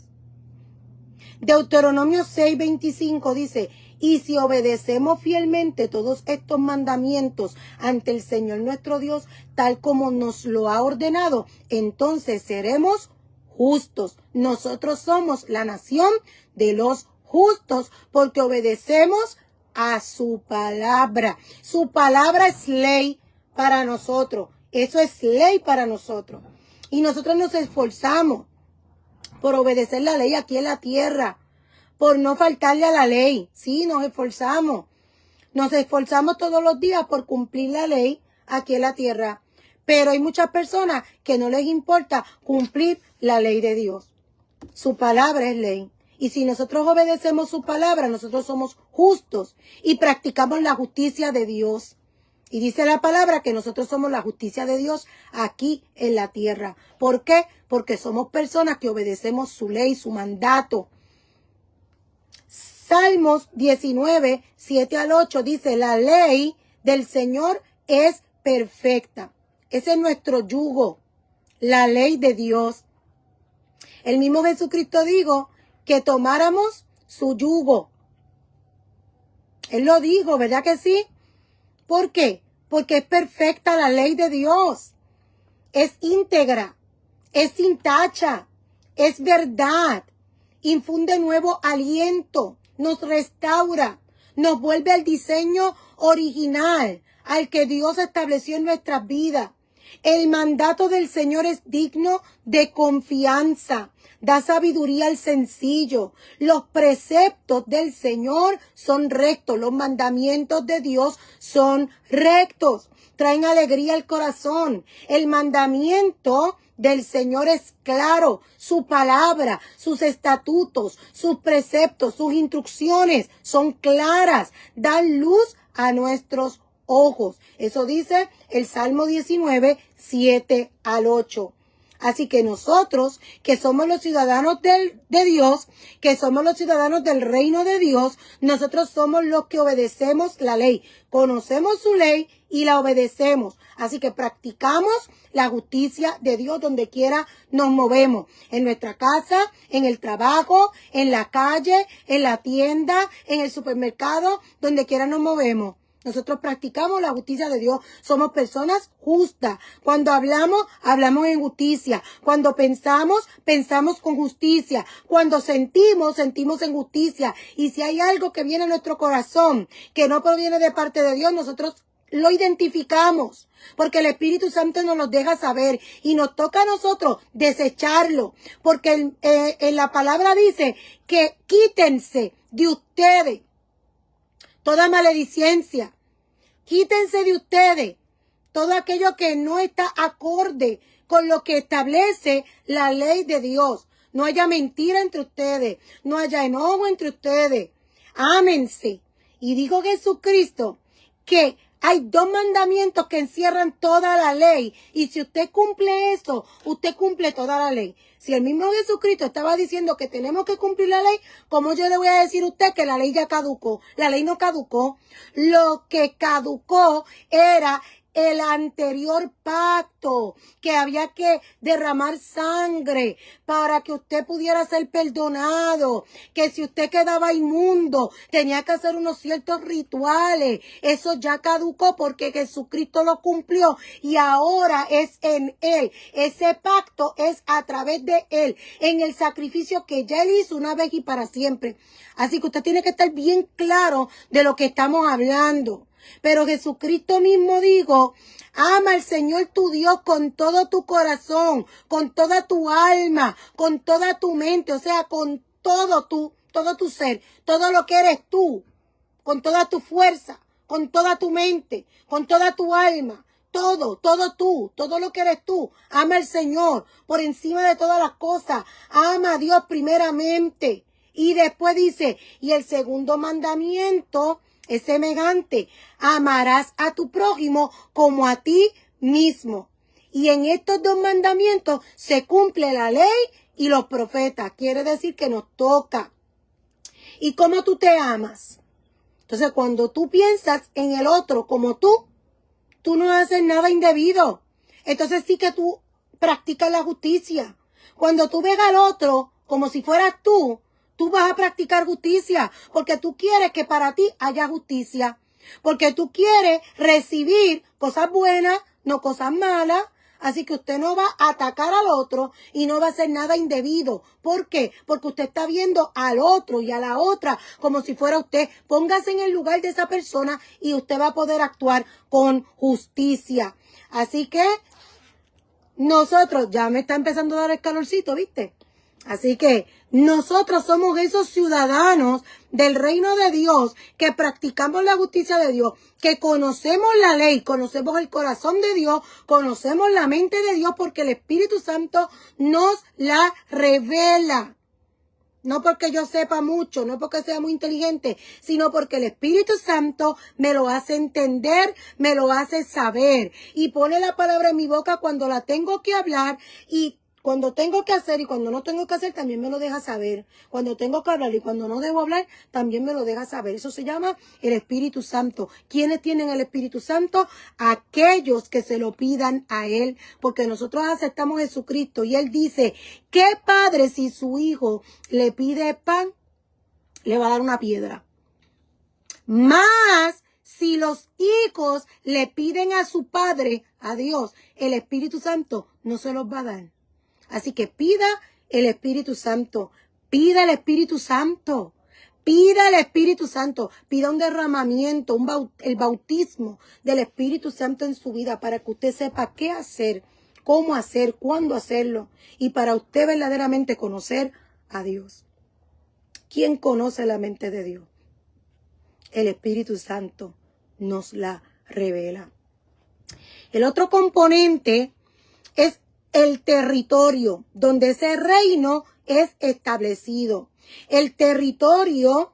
Deuteronomio 6:25 dice, y si obedecemos fielmente todos estos mandamientos ante el Señor nuestro Dios, tal como nos lo ha ordenado, entonces seremos justos. Nosotros somos la nación de los justos porque obedecemos a su palabra. Su palabra es ley para nosotros. Eso es ley para nosotros. Y nosotros nos esforzamos por obedecer la ley aquí en la tierra, por no faltarle a la ley. Sí, nos esforzamos. Nos esforzamos todos los días por cumplir la ley aquí en la tierra. Pero hay muchas personas que no les importa cumplir la ley de Dios. Su palabra es ley. Y si nosotros obedecemos su palabra, nosotros somos justos y practicamos la justicia de Dios. Y dice la palabra que nosotros somos la justicia de Dios aquí en la tierra. ¿Por qué? Porque somos personas que obedecemos su ley, su mandato. Salmos 19, 7 al 8 dice, la ley del Señor es perfecta. Ese es nuestro yugo, la ley de Dios. El mismo Jesucristo dijo que tomáramos su yugo. Él lo dijo, ¿verdad que sí? ¿Por qué? Porque es perfecta la ley de Dios. Es íntegra, es sin tacha, es verdad. Infunde nuevo aliento, nos restaura, nos vuelve al diseño original, al que Dios estableció en nuestras vidas. El mandato del Señor es digno de confianza. Da sabiduría al sencillo. Los preceptos del Señor son rectos. Los mandamientos de Dios son rectos. Traen alegría al corazón. El mandamiento del Señor es claro. Su palabra, sus estatutos, sus preceptos, sus instrucciones son claras. Dan luz a nuestros ojos. Eso dice el Salmo 19, 7 al 8. Así que nosotros, que somos los ciudadanos de Dios, que somos los ciudadanos del reino de Dios, nosotros somos los que obedecemos la ley. Conocemos su ley y la obedecemos. Así que practicamos la justicia de Dios donde quiera nos movemos. En nuestra casa, en el trabajo, en la calle, en la tienda, en el supermercado, donde quiera nos movemos. Nosotros practicamos la justicia de Dios. Somos personas justas. Cuando hablamos, hablamos en justicia. Cuando pensamos, pensamos con justicia. Cuando sentimos, sentimos en justicia. Y si hay algo que viene a nuestro corazón, que no proviene de parte de Dios, nosotros lo identificamos. Porque el Espíritu Santo nos lo deja saber. Y nos toca a nosotros desecharlo. Porque en la palabra dice que quítense de ustedes toda maledicencia. Quítense de ustedes todo aquello que no está acorde con lo que establece la ley de Dios. No haya mentira entre ustedes, no haya enojo entre ustedes. Ámense. Y dijo Jesucristo que hay 2 mandamientos que encierran toda la ley. Y si usted cumple eso, usted cumple toda la ley. Si el mismo Jesucristo estaba diciendo que tenemos que cumplir la ley, ¿cómo yo le voy a decir a usted que la ley ya caducó? La ley no caducó. Lo que caducó era el anterior pacto, que había que derramar sangre para que usted pudiera ser perdonado, que si usted quedaba inmundo tenía que hacer unos ciertos rituales. Eso ya caducó porque Jesucristo lo cumplió y ahora es en Él. Ese pacto es a través de Él, en el sacrificio que ya Él hizo una vez y para siempre. Así que usted tiene que estar bien claro de lo que estamos hablando. Pero Jesucristo mismo dijo, ama al Señor tu Dios con todo tu corazón, con toda tu alma, con toda tu mente, o sea, con todo tu ser, todo lo que eres tú, con toda tu fuerza, con toda tu mente, con toda tu alma, todo tú, todo lo que eres tú. Ama al Señor por encima de todas las cosas, ama a Dios primeramente. Y después dice, y el segundo mandamiento es semejante, amarás a tu prójimo como a ti mismo. Y en estos 2 mandamientos se cumple la ley y los profetas. Quiere decir que nos toca. ¿Y cómo tú te amas? Entonces, cuando tú piensas en el otro como tú no haces nada indebido. Entonces sí que tú practicas la justicia. Cuando tú ves al otro como si fueras tú vas a practicar justicia, porque tú quieres que para ti haya justicia, porque tú quieres recibir cosas buenas, no cosas malas. Así que usted no va a atacar al otro y no va a hacer nada indebido. ¿Por qué? Porque usted está viendo al otro y a la otra como si fuera usted. Póngase en el lugar de esa persona y usted va a poder actuar con justicia. Así que nosotros, ya me está empezando a dar el calorcito, ¿viste? Así que nosotros somos esos ciudadanos del reino de Dios que practicamos la justicia de Dios, que conocemos la ley, conocemos el corazón de Dios, conocemos la mente de Dios porque el Espíritu Santo nos la revela. No porque yo sepa mucho, no porque sea muy inteligente, sino porque el Espíritu Santo me lo hace entender, me lo hace saber y pone la palabra en mi boca cuando la tengo que hablar y cuando tengo que hacer y cuando no tengo que hacer también me lo deja saber. Cuando tengo que hablar y cuando no debo hablar también me lo deja saber. Eso se llama el Espíritu Santo. ¿Quiénes tienen el Espíritu Santo? Aquellos que se lo pidan a Él. Porque nosotros aceptamos a Jesucristo y Él dice, ¿qué padre si su hijo le pide pan, le va a dar una piedra? Más si los hijos le piden a su padre, a Dios, el Espíritu Santo no se los va a dar. Así que pida el Espíritu Santo, pida el Espíritu Santo, pida el Espíritu Santo, pida un derramamiento, el bautismo del Espíritu Santo en su vida para que usted sepa qué hacer, cómo hacer, cuándo hacerlo y para usted verdaderamente conocer a Dios. ¿Quién conoce la mente de Dios? El Espíritu Santo nos la revela. El otro componente es el territorio donde ese reino es establecido. El territorio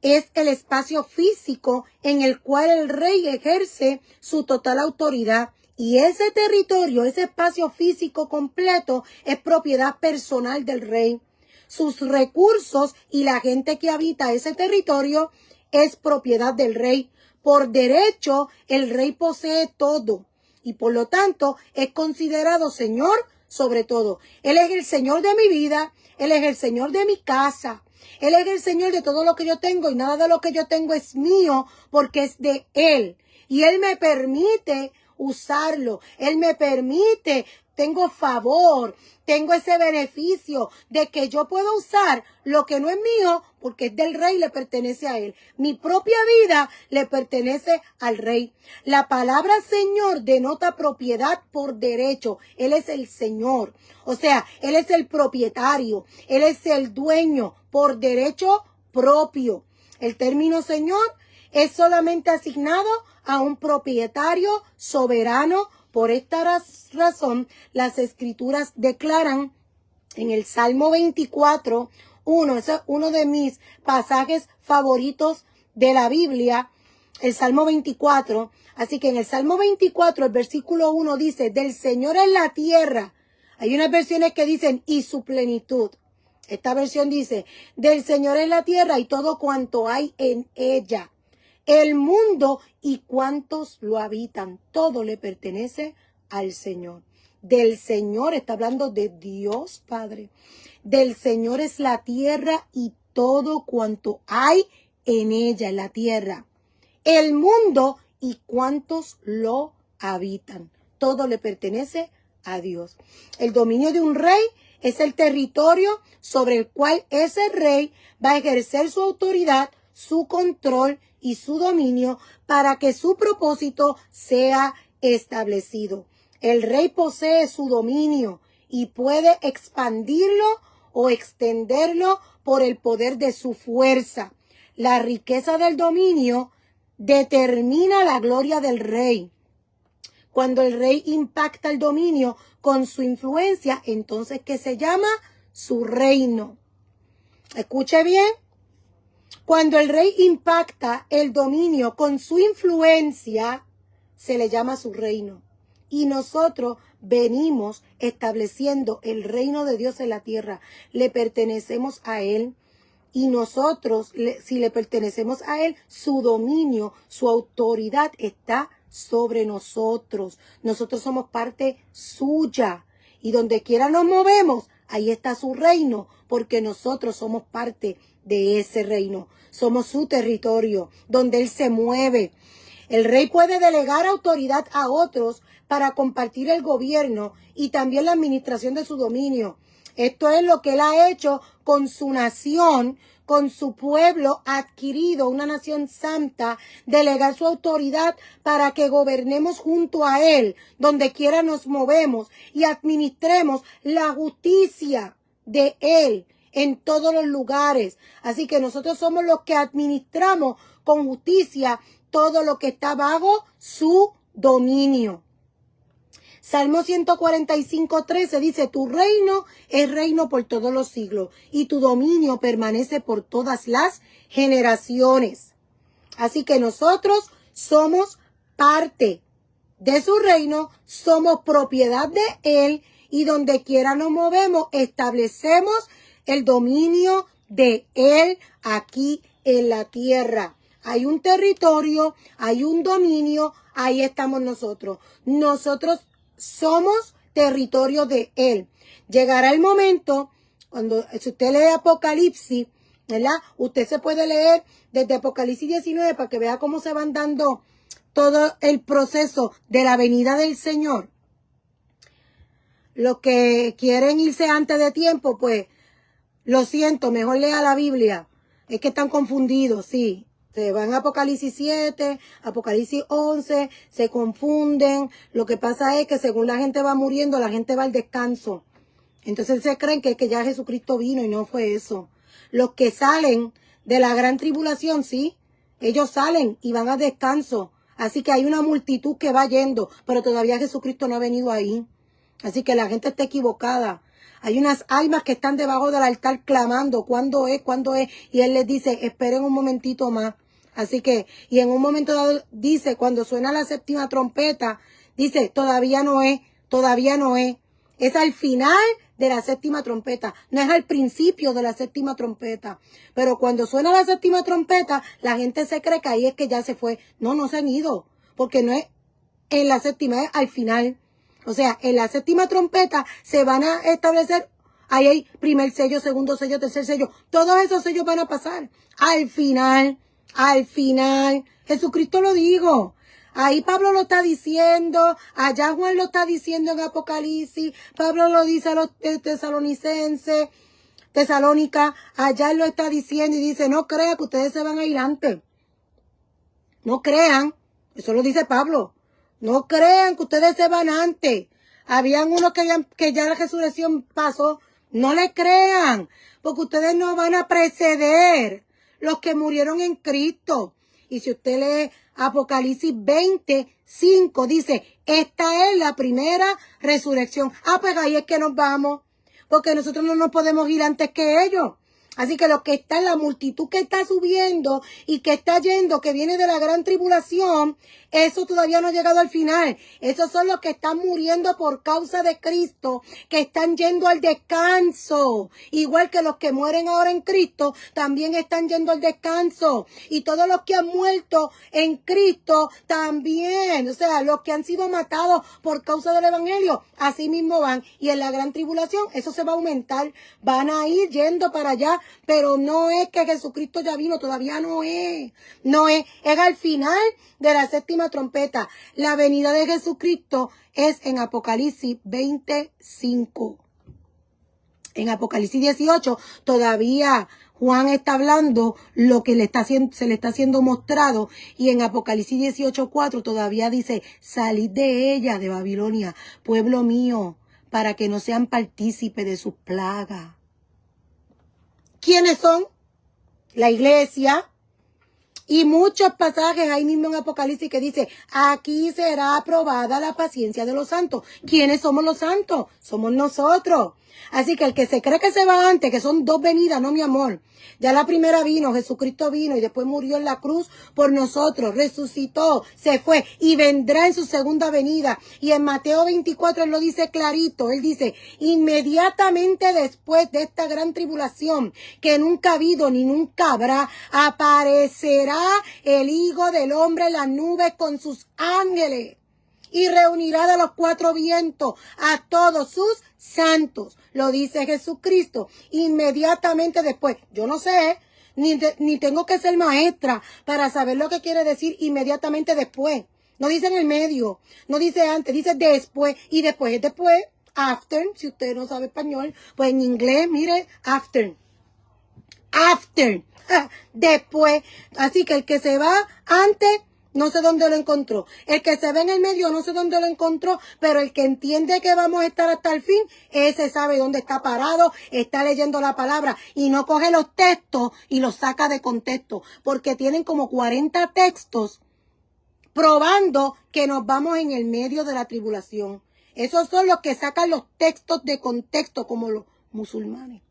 es el espacio físico en el cual el rey ejerce su total autoridad. Y ese territorio, ese espacio físico completo, es propiedad personal del rey. Sus recursos y la gente que habita ese territorio es propiedad del rey. Por derecho, el rey posee todo. Y por lo tanto es considerado Señor sobre todo. Él es el Señor de mi vida, Él es el Señor de mi casa, Él es el Señor de todo lo que yo tengo y nada de lo que yo tengo es mío porque es de Él. Y Él me permite usarlo, Él me permite, tengo favor, tengo ese beneficio de que yo puedo usar lo que no es mío porque es del rey, le pertenece a él. Mi propia vida le pertenece al rey. La palabra Señor denota propiedad por derecho. Él es el Señor. O sea, Él es el propietario. Él es el dueño por derecho propio. El término Señor es solamente asignado a un propietario soberano. Por esta razón, las Escrituras declaran en el Salmo 24, ese es uno de mis pasajes favoritos de la Biblia, el Salmo 24. Así que en el Salmo 24, el versículo 1 dice, del Señor es la tierra. Hay unas versiones que dicen, y su plenitud. Esta versión dice, del Señor es la tierra y todo cuanto hay en ella. El mundo y cuantos lo habitan. Todo le pertenece al Señor. Del Señor, está hablando de Dios Padre. Del Señor es la tierra y todo cuanto hay en ella, en la tierra. El mundo y cuantos lo habitan. Todo le pertenece a Dios. El dominio de un rey es el territorio sobre el cual ese rey va a ejercer su autoridad, su control y su dominio para que su propósito sea establecido. El rey posee su dominio y puede expandirlo o extenderlo por el poder de su fuerza. La riqueza del dominio determina la gloria del rey. Cuando el rey impacta el dominio con su influencia, entonces, ¿qué se llama? Su reino. Escuche bien. Cuando el rey impacta el dominio con su influencia, se le llama su reino. Y nosotros venimos estableciendo el reino de Dios en la tierra. Le pertenecemos a Él. Y nosotros, si le pertenecemos a Él, su dominio, su autoridad está sobre nosotros. Nosotros somos parte suya. Y donde quiera nos movemos, ahí está su reino, porque nosotros somos parte de ese reino. Somos su territorio, donde Él se mueve. El rey puede delegar autoridad a otros para compartir el gobierno y también la administración de su dominio. Esto es lo que Él ha hecho con su nación, con su pueblo adquirido, una nación santa, delegar su autoridad para que gobernemos junto a Él, donde quiera nos movemos y administremos la justicia de Él en todos los lugares. Así que nosotros somos los que administramos con justicia todo lo que está bajo su dominio. Salmo 145:13 dice, tu reino es reino por todos los siglos y tu dominio permanece por todas las generaciones. Así que nosotros somos parte de su reino, somos propiedad de Él y donde quiera nos movemos, establecemos el dominio de Él aquí en la tierra. Hay un territorio, hay un dominio, ahí estamos nosotros. Nosotros somos territorio de Él. Llegará el momento, si usted lee Apocalipsis, ¿verdad? Usted se puede leer desde Apocalipsis 19 para que vea cómo se van dando todo el proceso de la venida del Señor. Los que quieren irse antes de tiempo, pues, lo siento, mejor lea la Biblia. Es que están confundidos, sí. Se van a Apocalipsis 7, Apocalipsis 11, se confunden. Lo que pasa es que según la gente va muriendo, la gente va al descanso. Entonces se creen que ya Jesucristo vino y no fue eso. Los que salen de la gran tribulación, sí, ellos salen y van al descanso. Así que hay una multitud que va yendo, pero todavía Jesucristo no ha venido ahí. Así que la gente está equivocada. Hay unas almas que están debajo del altar clamando, ¿cuándo es? ¿Cuándo es? Y Él les dice, esperen un momentito más. Así que, y en un momento dado dice, cuando suena la séptima trompeta, dice, todavía no es, todavía no es. Es al final de la séptima trompeta, no es al principio de la séptima trompeta. Pero cuando suena la séptima trompeta, la gente se cree que ahí es que ya se fue. No, no se han ido, porque no es en la séptima, es al final. O sea, en la séptima trompeta se van a establecer, ahí hay primer sello, segundo sello, tercer sello. Todos esos sellos van a pasar. Al final, Jesucristo lo dijo. Ahí Pablo lo está diciendo, allá Juan lo está diciendo en Apocalipsis, Pablo lo dice a los tesalonicenses, Tesalónica, allá él lo está diciendo y dice, no crean que ustedes se van a ir antes. No crean, eso lo dice Pablo. No crean que ustedes se van antes. Habían unos que ya la resurrección pasó. No le crean, porque ustedes no van a preceder los que murieron en Cristo. Y si usted lee Apocalipsis 25, dice, esta es la primera resurrección. Pues ahí es que nos vamos, porque nosotros no nos podemos ir antes que ellos. Así que lo que está en la multitud que está subiendo y que está yendo, que viene de la gran tribulación, eso todavía no ha llegado al final. Esos son los que están muriendo por causa de Cristo, que están yendo al descanso. Igual que los que mueren ahora en Cristo, también están yendo al descanso. Y todos los que han muerto en Cristo también. O sea, los que han sido matados por causa del Evangelio, así mismo van. Y en la gran tribulación, eso se va a aumentar. Van a ir yendo para allá, pero no es que Jesucristo ya vino, todavía no es. No es al final de la séptima trompeta. La venida de Jesucristo es en Apocalipsis 25. En Apocalipsis 18 todavía Juan está hablando lo que se le está haciendo mostrado. Y en Apocalipsis 18:4 todavía dice, salid de ella, de Babilonia, pueblo mío, para que no sean partícipes de sus plagas. ¿Quiénes son? La iglesia. Y muchos pasajes ahí mismo en Apocalipsis que dice, aquí será aprobada la paciencia de los santos. ¿Quiénes somos los santos? Somos nosotros. Así que el que se cree que se va antes, que son dos venidas, no mi amor. Ya la primera vino, Jesucristo vino y después murió en la cruz por nosotros, resucitó, se fue y vendrá en su segunda venida. Y en Mateo 24 él lo dice clarito, él dice, inmediatamente después de esta gran tribulación que nunca ha habido ni nunca habrá, aparecerá el Hijo del Hombre en las nubes con sus ángeles. Y reunirá de los cuatro vientos a todos sus santos. Lo dice Jesucristo. Inmediatamente después. Yo no sé, ni tengo que ser maestra para saber lo que quiere decir inmediatamente después. No dice en el medio, no dice antes, dice después. Y después es después, after. Si usted no sabe español, pues en inglés, mire, after. After. Después. Así que el que se va antes, no sé dónde lo encontró. El que se ve en el medio, no sé dónde lo encontró, pero el que entiende que vamos a estar hasta el fin, ese sabe dónde está parado, está leyendo la palabra y no coge los textos y los saca de contexto, porque tienen como 40 textos probando que nos vamos en el medio de la tribulación. Esos son los que sacan los textos de contexto, como los musulmanes,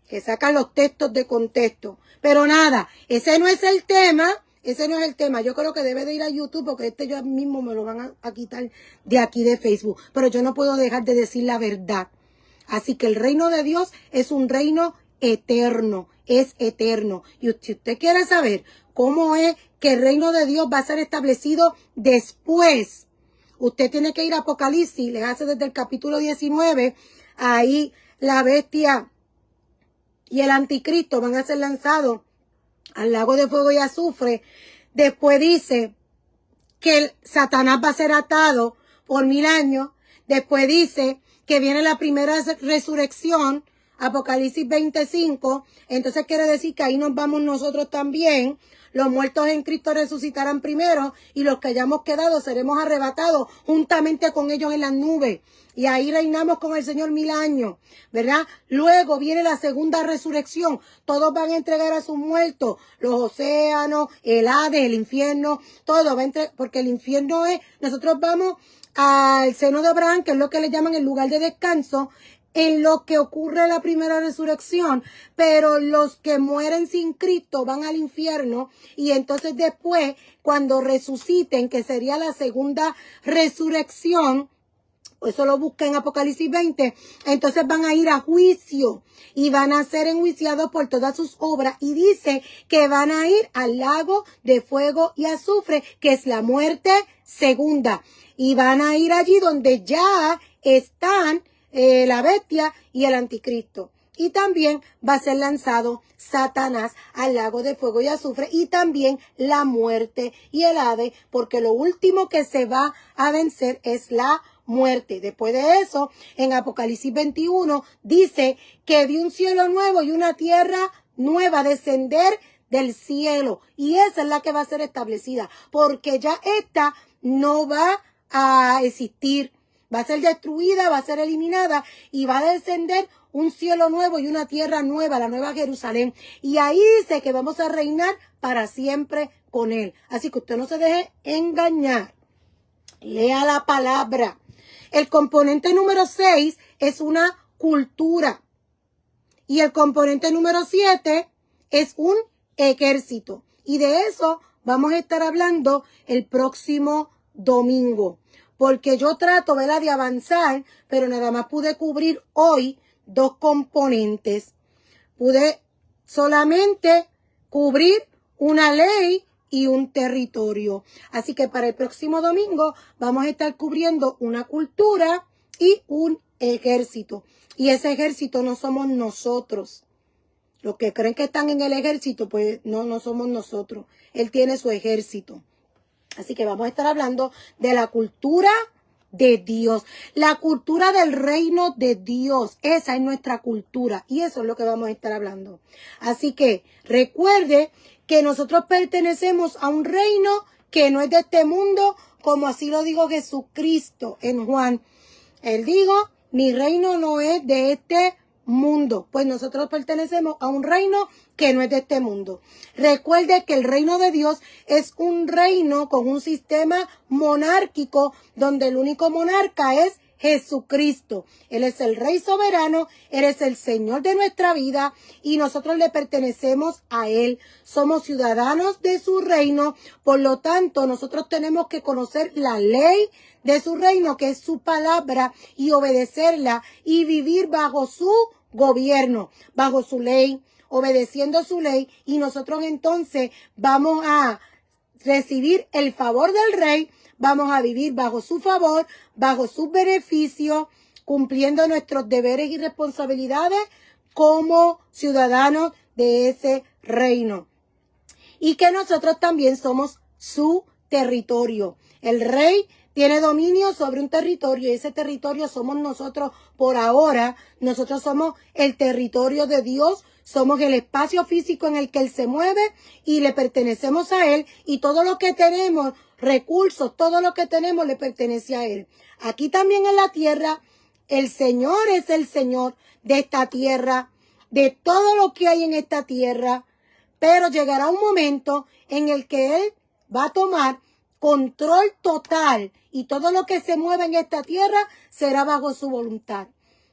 que sacan los textos de contexto. Pero nada, ese no es el tema. Ese no es el tema. Yo creo que debe de ir a YouTube porque yo mismo me lo van a quitar de aquí de Facebook. Pero yo no puedo dejar de decir la verdad. Así que el reino de Dios es un reino eterno. Es eterno. Y si usted quiere saber cómo es que el reino de Dios va a ser establecido después, usted tiene que ir a Apocalipsis. Le hace desde el capítulo 19. Ahí la bestia y el anticristo van a ser lanzados al lago de fuego y azufre. Después dice que Satanás va a ser atado por 1000 años. Después dice que viene la primera resurrección, Apocalipsis 25. Entonces quiere decir que ahí nos vamos nosotros también. Los muertos en Cristo resucitarán primero y los que hayamos quedado seremos arrebatados juntamente con ellos en las nubes. Y ahí reinamos con el Señor 1000 años, ¿verdad? Luego viene la segunda resurrección. Todos van a entregar a sus muertos. Los océanos, el Hades, el infierno, todo va a entregar, porque el infierno es, nosotros vamos al seno de Abraham, que es lo que le llaman el lugar de descanso, en lo que ocurre la primera resurrección, pero los que mueren sin Cristo van al infierno y entonces después, cuando resuciten, que sería la segunda resurrección, eso lo busca en Apocalipsis 20, entonces van a ir a juicio y van a ser enjuiciados por todas sus obras y dice que van a ir al lago de fuego y azufre, que es la muerte segunda, y van a ir allí donde ya están la bestia y el anticristo. Y también va a ser lanzado Satanás al lago de fuego y azufre y también la muerte y el Hades, porque lo último que se va a vencer es la muerte. Después de eso, en Apocalipsis 21 dice que vi un cielo nuevo y una tierra nueva descender del cielo, y esa es la que va a ser establecida, porque ya esta no va a existir. va a ser destruida, va a ser eliminada y va a descender un cielo nuevo y una tierra nueva, la nueva Jerusalén. Y ahí dice que vamos a reinar para siempre con Él. Así que usted no se deje engañar. Lea la palabra. El componente número 6 es una cultura. Y el componente número 7 es un ejército. Y de eso vamos a estar hablando el próximo domingo. Porque yo trato, ¿verdad?, de avanzar, pero nada más pude cubrir hoy 2 componentes. Pude solamente cubrir una ley y un territorio. Así que para el próximo domingo vamos a estar cubriendo una cultura y un ejército. Y ese ejército no somos nosotros. Los que creen que están en el ejército, pues no somos nosotros. Él tiene su ejército. Así que vamos a estar hablando de la cultura de Dios. La cultura del reino de Dios. Esa es nuestra cultura. Y eso es lo que vamos a estar hablando. Así que recuerde que nosotros pertenecemos a un reino que no es de este mundo, como así lo dijo Jesucristo en Juan. Él dijo, mi reino no es de este mundo. Pues nosotros pertenecemos a un reino que no es de este mundo. Recuerde que el reino de Dios es un reino con un sistema monárquico donde el único monarca es Jesucristo. Él es el Rey soberano, Él es el Señor de nuestra vida y nosotros le pertenecemos a Él. Somos ciudadanos de su reino, por lo tanto nosotros tenemos que conocer la ley de su reino, que es su palabra, y obedecerla y vivir bajo su gobierno, bajo su ley, obedeciendo su ley, y nosotros entonces vamos a recibir el favor del Rey, vamos a vivir bajo su favor, bajo sus beneficios, cumpliendo nuestros deberes y responsabilidades como ciudadanos de ese reino. Y que nosotros también somos su territorio. El Rey tiene dominio sobre un territorio y ese territorio somos nosotros por ahora. Nosotros somos el territorio de Dios, somos el espacio físico en el que Él se mueve y le pertenecemos a Él, y todo lo que tenemos, recursos, todo lo que tenemos le pertenece a Él. Aquí también en la tierra, el Señor es el Señor de esta tierra, de todo lo que hay en esta tierra, pero llegará un momento en el que Él va a tomar control total y todo lo que se mueve en esta tierra será bajo su voluntad.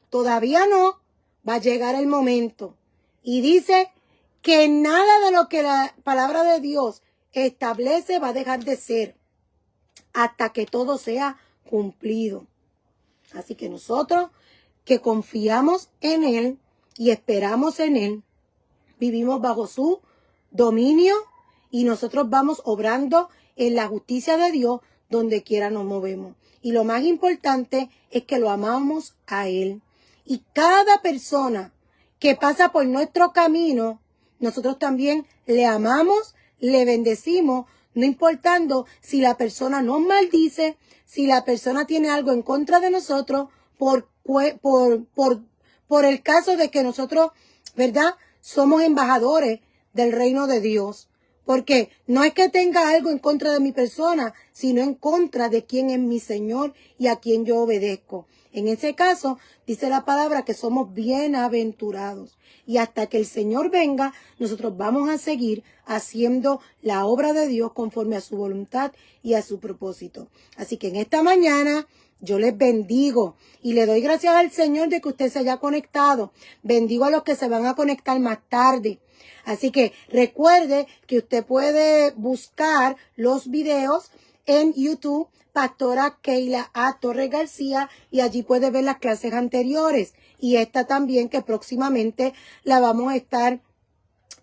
Todavía no, va a llegar el momento. Y dice que nada de lo que la palabra de Dios establece va a dejar de ser hasta que todo sea cumplido. Así que nosotros que confiamos en Él y esperamos en Él, vivimos bajo su dominio y nosotros vamos obrando en la justicia de Dios donde quiera nos movemos. Y lo más importante es que lo amamos a Él. Y cada persona que pasa por nuestro camino, nosotros también le amamos, le bendecimos, no importando si la persona nos maldice, si la persona tiene algo en contra de nosotros, por el caso de que nosotros, ¿verdad?, somos embajadores del reino de Dios. Porque no es que tenga algo en contra de mi persona, sino en contra de quien es mi Señor y a quien yo obedezco. En ese caso, dice la palabra que somos bienaventurados. Y hasta que el Señor venga, nosotros vamos a seguir haciendo la obra de Dios conforme a su voluntad y a su propósito. Así que en esta mañana yo les bendigo y le doy gracias al Señor de que usted se haya conectado. Bendigo a los que se van a conectar más tarde. Así que recuerde que usted puede buscar los videos en YouTube, Pastora Keila A. Torres García, y allí puede ver las clases anteriores. Y esta también, que próximamente la vamos a estar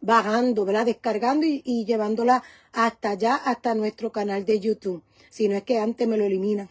bajando, ¿verdad?, descargando y llevándola hasta allá, hasta nuestro canal de YouTube. Si no es que antes me lo eliminan.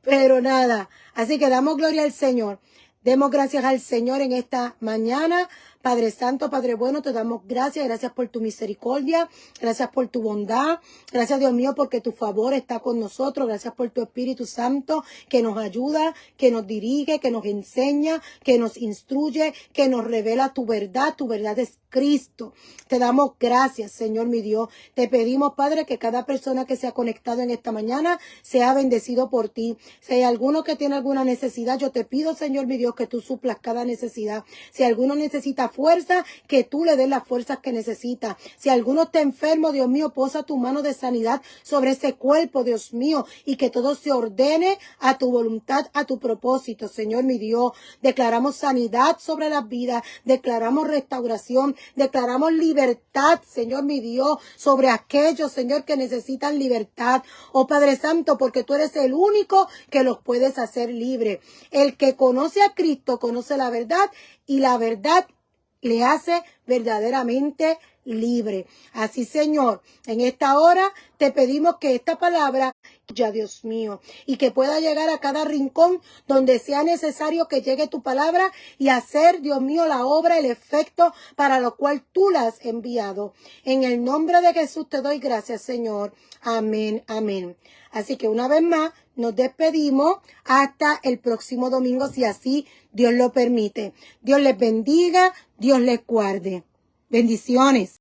Pero nada, así que damos gloria al Señor. Demos gracias al Señor en esta mañana Padre Santo, Padre bueno, te damos gracias. Gracias por tu misericordia. Gracias por tu bondad. Gracias, Dios mío, porque tu favor está con nosotros. Gracias por tu Espíritu Santo que nos ayuda, que nos dirige, que nos enseña, que nos instruye, que nos revela tu verdad. Tu verdad es Cristo. Te damos gracias, Señor mi Dios. Te pedimos, Padre, que cada persona que se ha conectado en esta mañana sea bendecido por ti. Si hay alguno que tiene alguna necesidad, yo te pido, Señor mi Dios, que tú suplas cada necesidad. Si alguno necesita fuerza, que tú le des las fuerzas que necesita. Si alguno está enfermo, Dios mío, posa tu mano de sanidad sobre ese cuerpo, Dios mío, y que todo se ordene a tu voluntad, a tu propósito, Señor mi Dios. Declaramos sanidad sobre las vidas, declaramos restauración, declaramos libertad, Señor mi Dios, sobre aquellos, Señor, que necesitan libertad. Oh Padre Santo, porque tú eres el único que los puedes hacer libres. El que conoce a Cristo conoce la verdad y la verdad le hace verdaderamente libre. Así, Señor, en esta hora te pedimos que esta palabra, ya Dios mío, y que pueda llegar a cada rincón donde sea necesario que llegue tu palabra y hacer, Dios mío, la obra, el efecto para lo cual tú la has enviado. En el nombre de Jesús te doy gracias, Señor. Amén, amén. Así que una vez más nos despedimos hasta el próximo domingo, si así Dios lo permite. Dios les bendiga, Dios les guarde. Bendiciones.